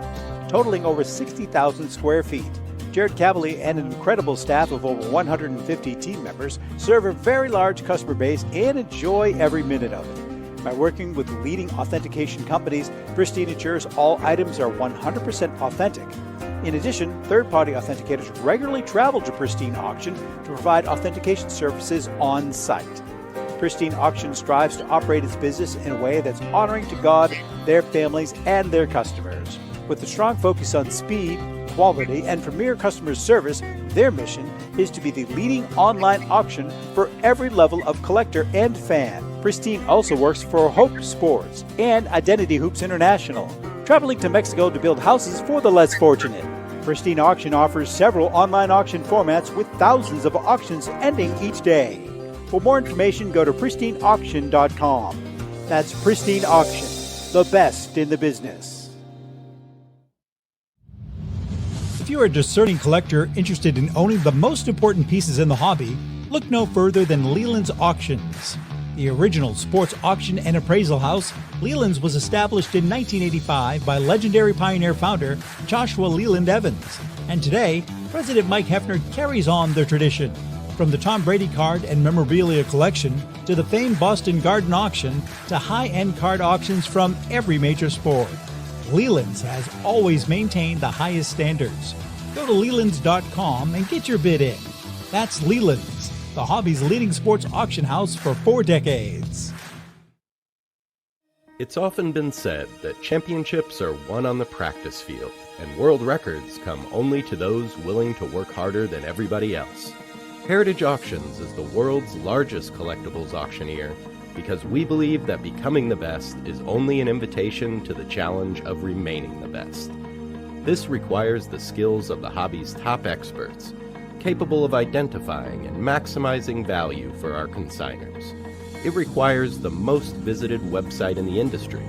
totaling over 60,000 square feet. Jared Cavalier and an incredible staff of over 150 team members serve a very large customer base and enjoy every minute of it. By working with leading authentication companies, Pristine ensures all items are 100% authentic. In addition, third-party authenticators regularly travel to Pristine Auction to provide authentication services on site. Pristine Auction strives to operate its business in a way that's honoring to God, their families, and their customers. With a strong focus on speed, quality, and premier customer service, their mission is to be the leading online auction for every level of collector and fan. Pristine also works for Hope Sports and Identity Hoops International, traveling to Mexico to build houses for the less fortunate. Pristine Auction offers several online auction formats with thousands of auctions ending each day. For more information, go to pristineauction.com. That's Pristine Auction, the best in the business. If you are a discerning collector interested in owning the most important pieces in the hobby, look no further than Leland's Auctions. The original sports auction and appraisal house, Leland's was established in 1985 by legendary Pioneer founder Joshua Leland Evans. And today, President Mike Hefner carries on the tradition. From the Tom Brady card and memorabilia collection to the famed Boston Garden auction to high-end card auctions from every major sport, Leland's has always maintained the highest standards. Go to Lelands.com and get your bid in. That's Leland's, the hobby's leading sports auction house for 4 decades. It's often been said that championships are won on the practice field, and world records come only to those willing to work harder than everybody else. Heritage Auctions is the world's largest collectibles auctioneer because we believe that becoming the best is only an invitation to the challenge of remaining the best. This requires the skills of the hobby's top experts, capable of identifying and maximizing value for our consigners. It requires the most visited website in the industry,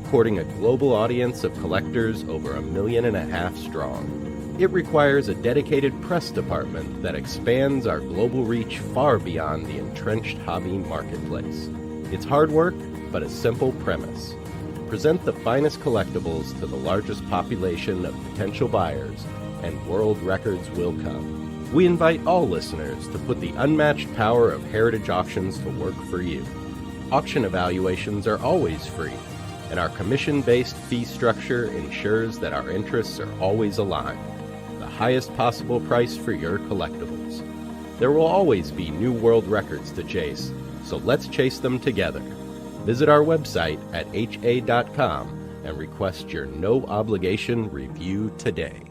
courting a global audience of collectors over 1.5 million strong. It requires a dedicated press department that expands our global reach far beyond the entrenched hobby marketplace. It's hard work, but a simple premise. Present the finest collectibles to the largest population of potential buyers, and world records will come. We invite all listeners to put the unmatched power of Heritage Auctions to work for you. Auction evaluations are always free, and our commission-based fee structure ensures that our interests are always aligned. Highest possible price for your collectibles. There will always be new world records to chase, so let's chase them together. Visit our website at ha.com and request your no-obligation review today.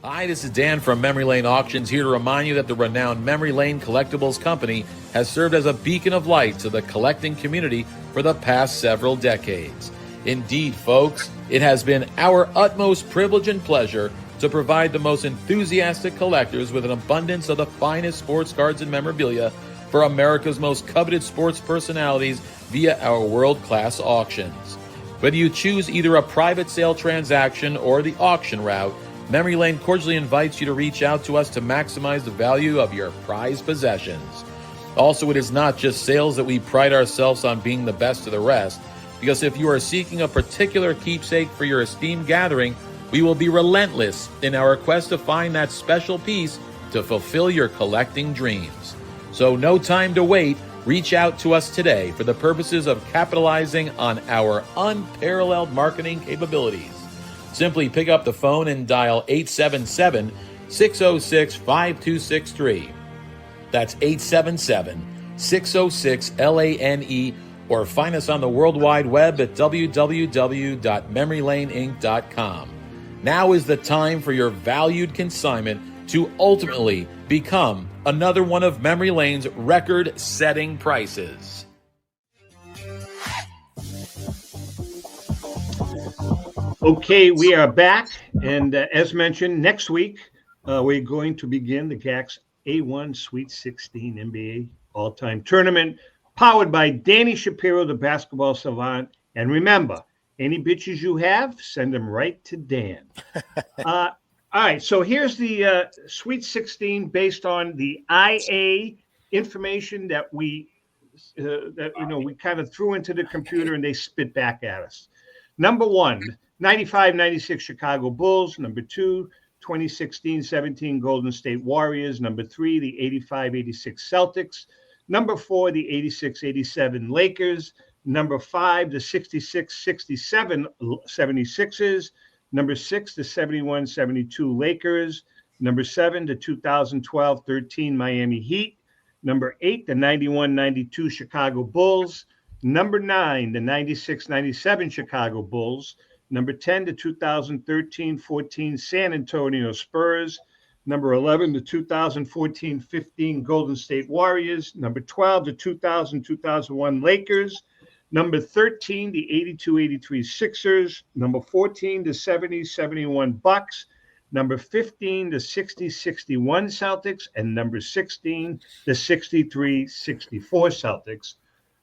Hi, this is Dan from Memory Lane Auctions, here to remind you that the renowned Memory Lane Collectibles Company has served as a beacon of light to the collecting community for the past several decades. Indeed, folks, it has been our utmost privilege and pleasure to provide the most enthusiastic collectors with an abundance of the finest sports cards and memorabilia for America's most coveted sports personalities via our world-class auctions. Whether you choose either a private sale transaction or the auction route, Memory Lane cordially invites you to reach out to us to maximize the value of your prized possessions. Also, it is not just sales that we pride ourselves on being the best of the rest, because if you are seeking a particular keepsake for your esteemed gathering, we will be relentless in our quest to find that special piece to fulfill your collecting dreams. So no time to wait. Reach out to us today for the purposes of capitalizing on our unparalleled marketing capabilities. Simply pick up the phone and dial 877-606-5263. That's 877-606-LANE, or find us on the World Wide Web at www.memorylaneinc.com. Now is the time for your valued consignment to ultimately become another one of Memory Lane's record-setting prices. Okay, we are back, and as mentioned, next week we're going to begin the Gacs A1 Sweet 16 NBA All-Time Tournament, powered by Danny Shapiro, the basketball savant. And remember, any bitches you have, send them right to Dan. All right, so here's the Sweet 16 based on the IA information that we kind of threw into the computer and they spit back at us. Number 1, 95-96 Chicago Bulls. Number 2, 2016-17 Golden State Warriors. Number 3, the 85-86 Celtics. Number 4, the 86-87 Lakers. Number 5, the 66-67 76ers. Number 6, the 71-72 Lakers. Number 7, the 2012-13 Miami Heat. Number 8, the 91-92 Chicago Bulls. Number 9, the 96-97 Chicago Bulls. Number 10, the 2013-14 San Antonio Spurs. Number 11, the 2014-15 Golden State Warriors. Number 12, the 2000-2001 Lakers. Number 13, the 82-83 Sixers. Number 14, the 70-71 Bucks. Number 15, the 60-61 Celtics. And number 16, the 63-64 Celtics.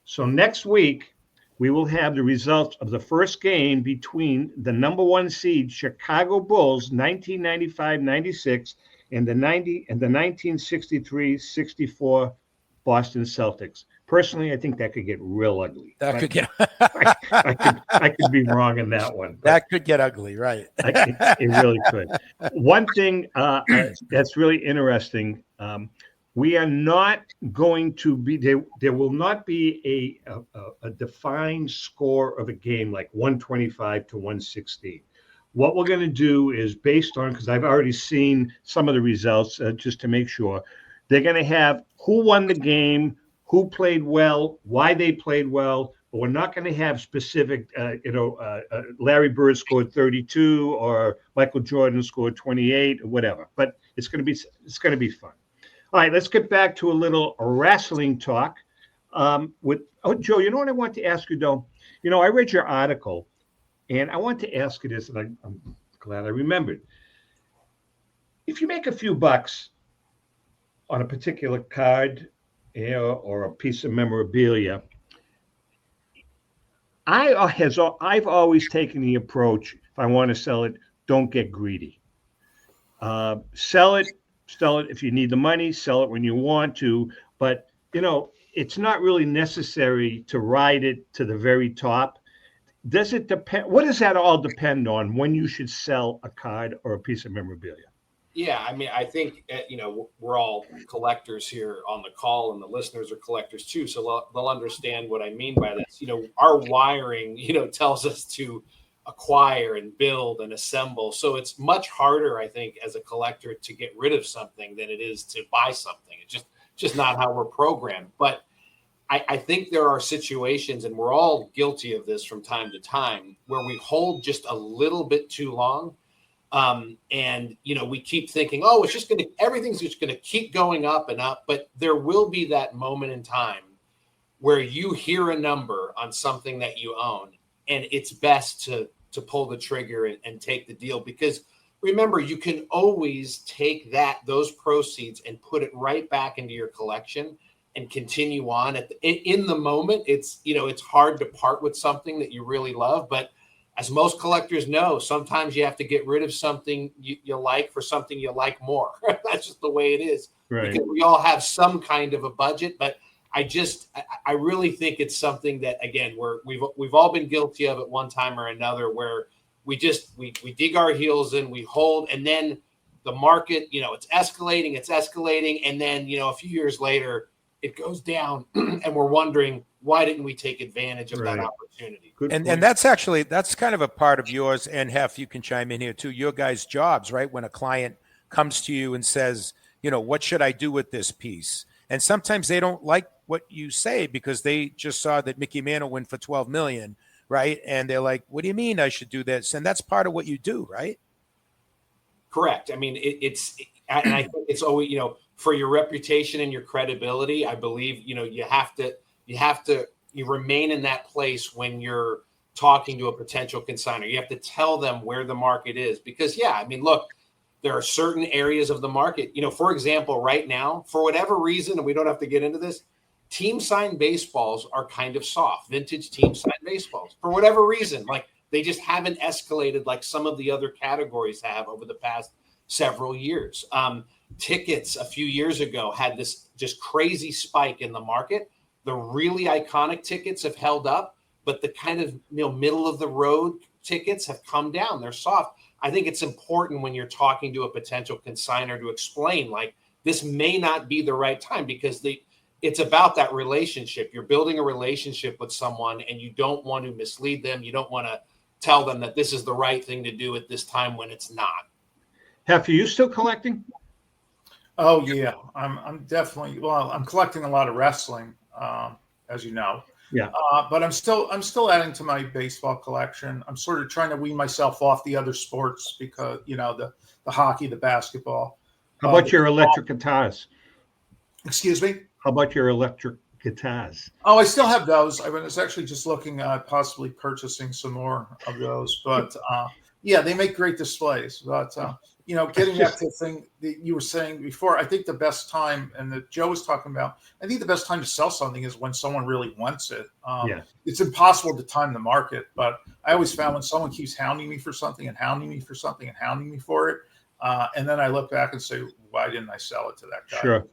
So next week, we will have the results of the first game between the number 1 seed Chicago Bulls 1995-96 and the 1963-64 Boston Celtics. Personally, I think that could get real ugly. That could get. I could be wrong in that one. That could get ugly, right? It really could. One thing that's really interesting. We are not going to be there will not be a defined score of a game like 125 to 116. What we're going to do is based on, because I've already seen some of the results just to make sure, they're going to have who won the game, who played well, why they played well, but we're not going to have specific, Larry Bird scored 32 or Michael Jordan scored 28 or whatever, but it's going to be fun. All right, let's get back to a little wrestling talk. Joe, you know what I want to ask you, though? I read your article, and I want to ask you this, and I'm glad I remembered. If you make a few bucks on a particular card or a piece of memorabilia, I've always taken the approach, if I want to sell it, don't get greedy. Sell it if you need the money, sell it when you want to, but it's not really necessary to ride it to the very top. Does it depend? What does that all depend on when you should sell a card or a piece of memorabilia? Yeah, I mean, I think, we're all collectors here on the call, and the listeners are collectors too. So they'll understand what I mean by this. Our wiring, tells us to acquire and build and assemble. So it's much harder, I think, as a collector to get rid of something than it is to buy something. It's just not how we're programmed. But I think there are situations, and we're all guilty of this from time to time, where we hold just a little bit too long. And we keep thinking, everything's just going to keep going up and up. But there will be that moment in time where you hear a number on something that you own, and it's best to pull the trigger and take the deal, because remember, you can always take those proceeds and put it right back into your collection and continue on. In the moment, it's hard to part with something that you really love, but as most collectors know, sometimes you have to get rid of something you like for something you like more. That's just the way it is. Right. Because we all have some kind of a budget, but I really think it's something that, again, we've all been guilty of at one time or another, where we dig our heels in, we hold, and then the market, it's escalating, and then a few years later it goes down, and we're wondering, why didn't we take advantage of that opportunity? And that's kind of a part of yours, and Hef, you can chime in here too, your guys' jobs, right? When a client comes to you and says, what should I do with this piece? And sometimes they don't like what you say because they just saw that Mickey Mantle went for $12 million, right? And they're like, what do you mean I should do this? And that's part of what you do, right? Correct. I mean, and I think it's always, for your reputation and your credibility, I believe, you have to remain in that place when you're talking to a potential consignor. You have to tell them where the market is, because look, there are certain areas of the market, for example, right now, for whatever reason, and we don't have to get into this, team signed baseballs are kind of soft, vintage team signed baseballs, for whatever reason. Like, they just haven't escalated like some of the other categories have over the past several years. Tickets a few years ago had this just crazy spike in the market. The really iconic tickets have held up, but the kind of middle of the road tickets have come down. They're soft. I think it's important when you're talking to a potential consignor to explain, like, this may not be the right time, because it's about that relationship. You're building a relationship with someone, and you don't want to mislead them. You don't want to tell them that this is the right thing to do at this time when it's not. Hef, are you still collecting? Oh yeah, I'm definitely. Well, I'm collecting a lot of wrestling, as you know. Yeah. But I'm still adding to my baseball collection. I'm sort of trying to wean myself off the other sports, because the hockey, the basketball. How about your electric guitars? Excuse me? How about your electric guitars? Oh, I still have those. I was actually just looking at possibly purchasing some more of those. But yeah, they make great displays. But getting back to the thing that you were saying before, I think the best time, and that Joe was talking about, I think the best time to sell something is when someone really wants it. It's impossible to time the market, but I always found when someone keeps hounding me for something and hounding me for something and hounding me for it, and then I look back and say, why didn't I sell it to that guy? Sure.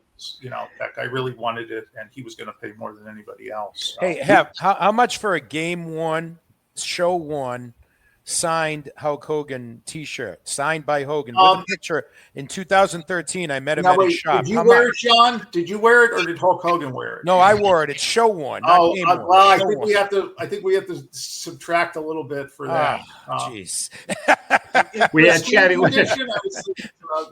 That guy really wanted it, and he was going to pay more than anybody else. Hey, Hef, how much for a Game 1, Show 1, signed Hulk Hogan T-shirt, signed by Hogan, with a picture? In 2013, I met him at his shop. Did you wear it, John? Did you wear it, or did Hulk Hogan wear it? No, I wore it. It's Show 1. Oh, well, I think we have to subtract a little bit for that. Jeez. We had chatting with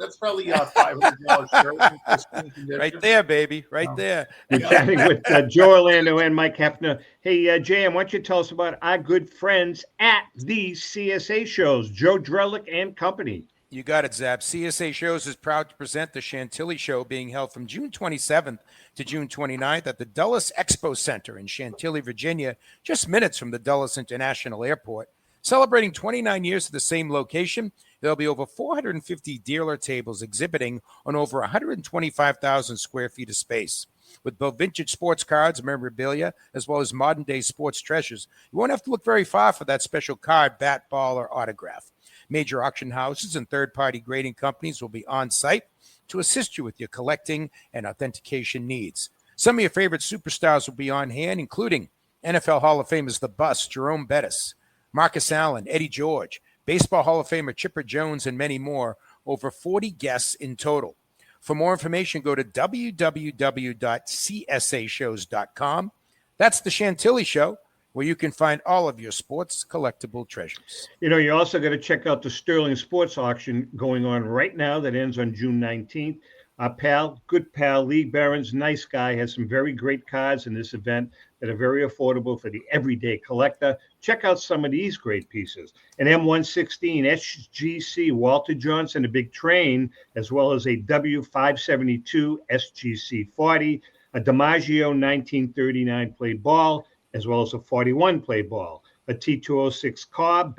that's probably $500 right there, baby, right there. We're chatting with Joe Orlando and Mike Hefner. Hey, JM, why don't you tell us about our good friends at the CSA shows, Joe Drellick and company? You got it, Zab. CSA Shows is proud to present the Chantilly Show, being held from June 27th to June 29th at the Dulles Expo Center in Chantilly, Virginia, just minutes from the Dulles International Airport. Celebrating 29 years at the same location, there'll be over 450 dealer tables exhibiting on over 125,000 square feet of space. With both vintage sports cards, memorabilia, as well as modern-day sports treasures, you won't have to look very far for that special card, bat, ball, or autograph. Major auction houses and third-party grading companies will be on site to assist you with your collecting and authentication needs. Some of your favorite superstars will be on hand, including NFL Hall of Famers The Bus, Jerome Bettis, Marcus Allen, Eddie George, Baseball Hall of Famer Chipper Jones, and many more. Over 40 guests in total. For more information, go to www.csashows.com. That's the Chantilly Show, where you can find all of your sports collectible treasures. You also got to check out the Sterling Sports Auction going on right now that ends on June 19th. Our good pal, Lee Barron's nice guy, has some very great cards in this event that are very affordable for the everyday collector. Check out some of these great pieces. An M116 SGC Walter Johnson, a big train, as well as a W572 SGC 40, a DiMaggio 1939 play ball, as well as a 41 play ball. a T206 Cobb,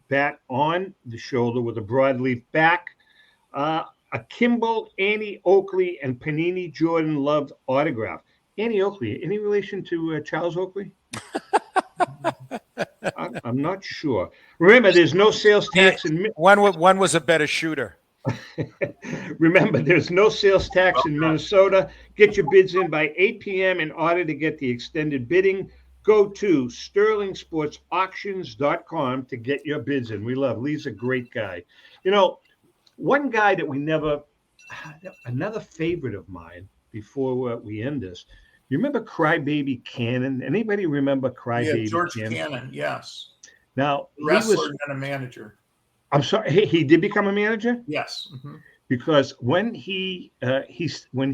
bat on the shoulder with a broadleaf back, a Kimball, Annie Oakley, and Panini Jordan Love autograph. Annie Oakley, any relation to Charles Oakley? I'm not sure. Remember, there's no sales tax in one was a better shooter. Remember, there's no sales tax in Minnesota. Get your bids in by 8 p.m. in order to get the extended bidding. Go to sterlingsportsauctions.com to get your bids in. We love Lee's a great guy. You know, one guy that we never, another favorite of mine before we end this. You remember Crybaby Cannon? Anybody remember Crybaby George Cannon? Cannon, yes. Now, Wrestler and a manager. I'm sorry, he did become a manager? Yes. Mm-hmm. Because when he would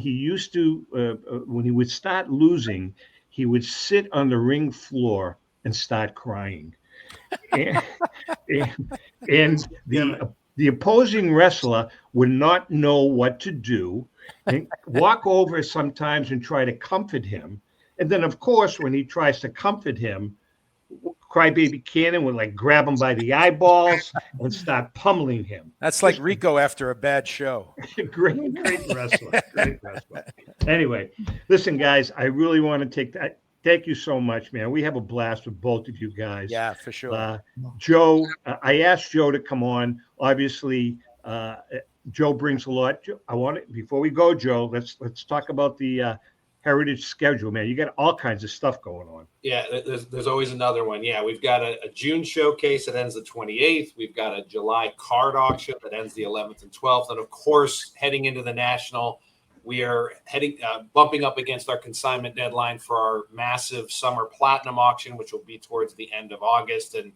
start losing, he would sit on the ring floor and start crying. and the opposing wrestler would not know what to do and walk over sometimes and try to comfort him. And then, of course, when he tries to comfort him, Crybaby Cannon would like grab him by the eyeballs and start pummeling him. That's like Rico after a bad show. Great wrestler. Great wrestler. Anyway, listen, guys, I really want to take that. Thank you so much, man. We have a blast with both of you guys. Yeah, for sure. Joe, I asked Joe to come on. Obviously, Joe brings a lot. I want it before we go, Joe. Let's talk about the Heritage schedule, man. You got all kinds of stuff going on. Yeah, there's always another one. Yeah, we've got a June showcase that ends the 28th. We've got a July card auction that ends the 11th and 12th. And of course, heading into the National, we are bumping up against our consignment deadline for our massive summer platinum auction, which will be towards the end of August. And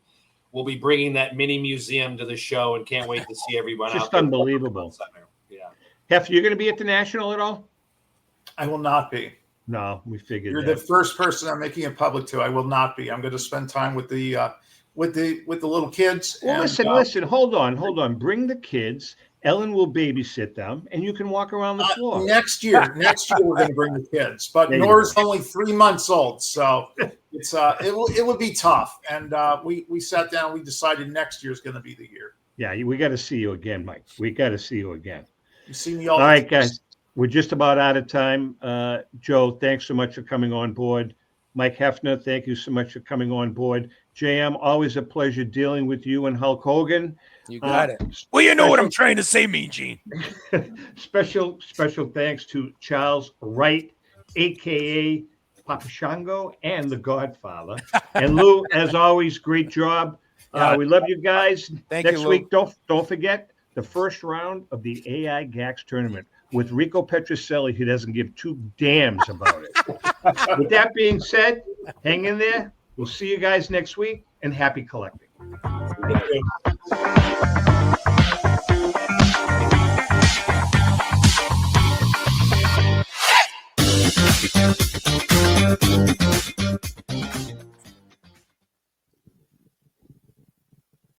we'll be bringing that mini museum to the show and can't wait to see everyone out there. Just unbelievable. Yeah. Hef, you're going to be at the National at all? I will not be. No, we figured You're that. the first person I'm making it public to. I will not be. I'm going to spend time with the little kids. Well, listen. Hold on. Bring the kids. Ellen will babysit them, and you can walk around the floor. Next year, we're going to bring the kids. But Nora's only 3 months old, so it's it would be tough. And we sat down. We decided next year is going to be the year. Yeah, we got to see you again, Mike. We got to see you again. You see me all right, guys. We're just about out of time. Joe, thanks so much for coming on board. Mike Hefner, thank you so much for coming on board. JM, always a pleasure dealing with you and Hulk Hogan. You got it. Well, you know what I'm trying to say, Mean Gene. Special thanks to Charles Wright, a.k.a. Papa Shango and the Godfather. And Lou, as always, great job. We love you guys. Next week, don't forget the first round of the AI Gacs tournament with Rico Petrocelli, who doesn't give two damns about it. With that being said, hang in there. We'll see you guys next week, and happy collecting. Thank you.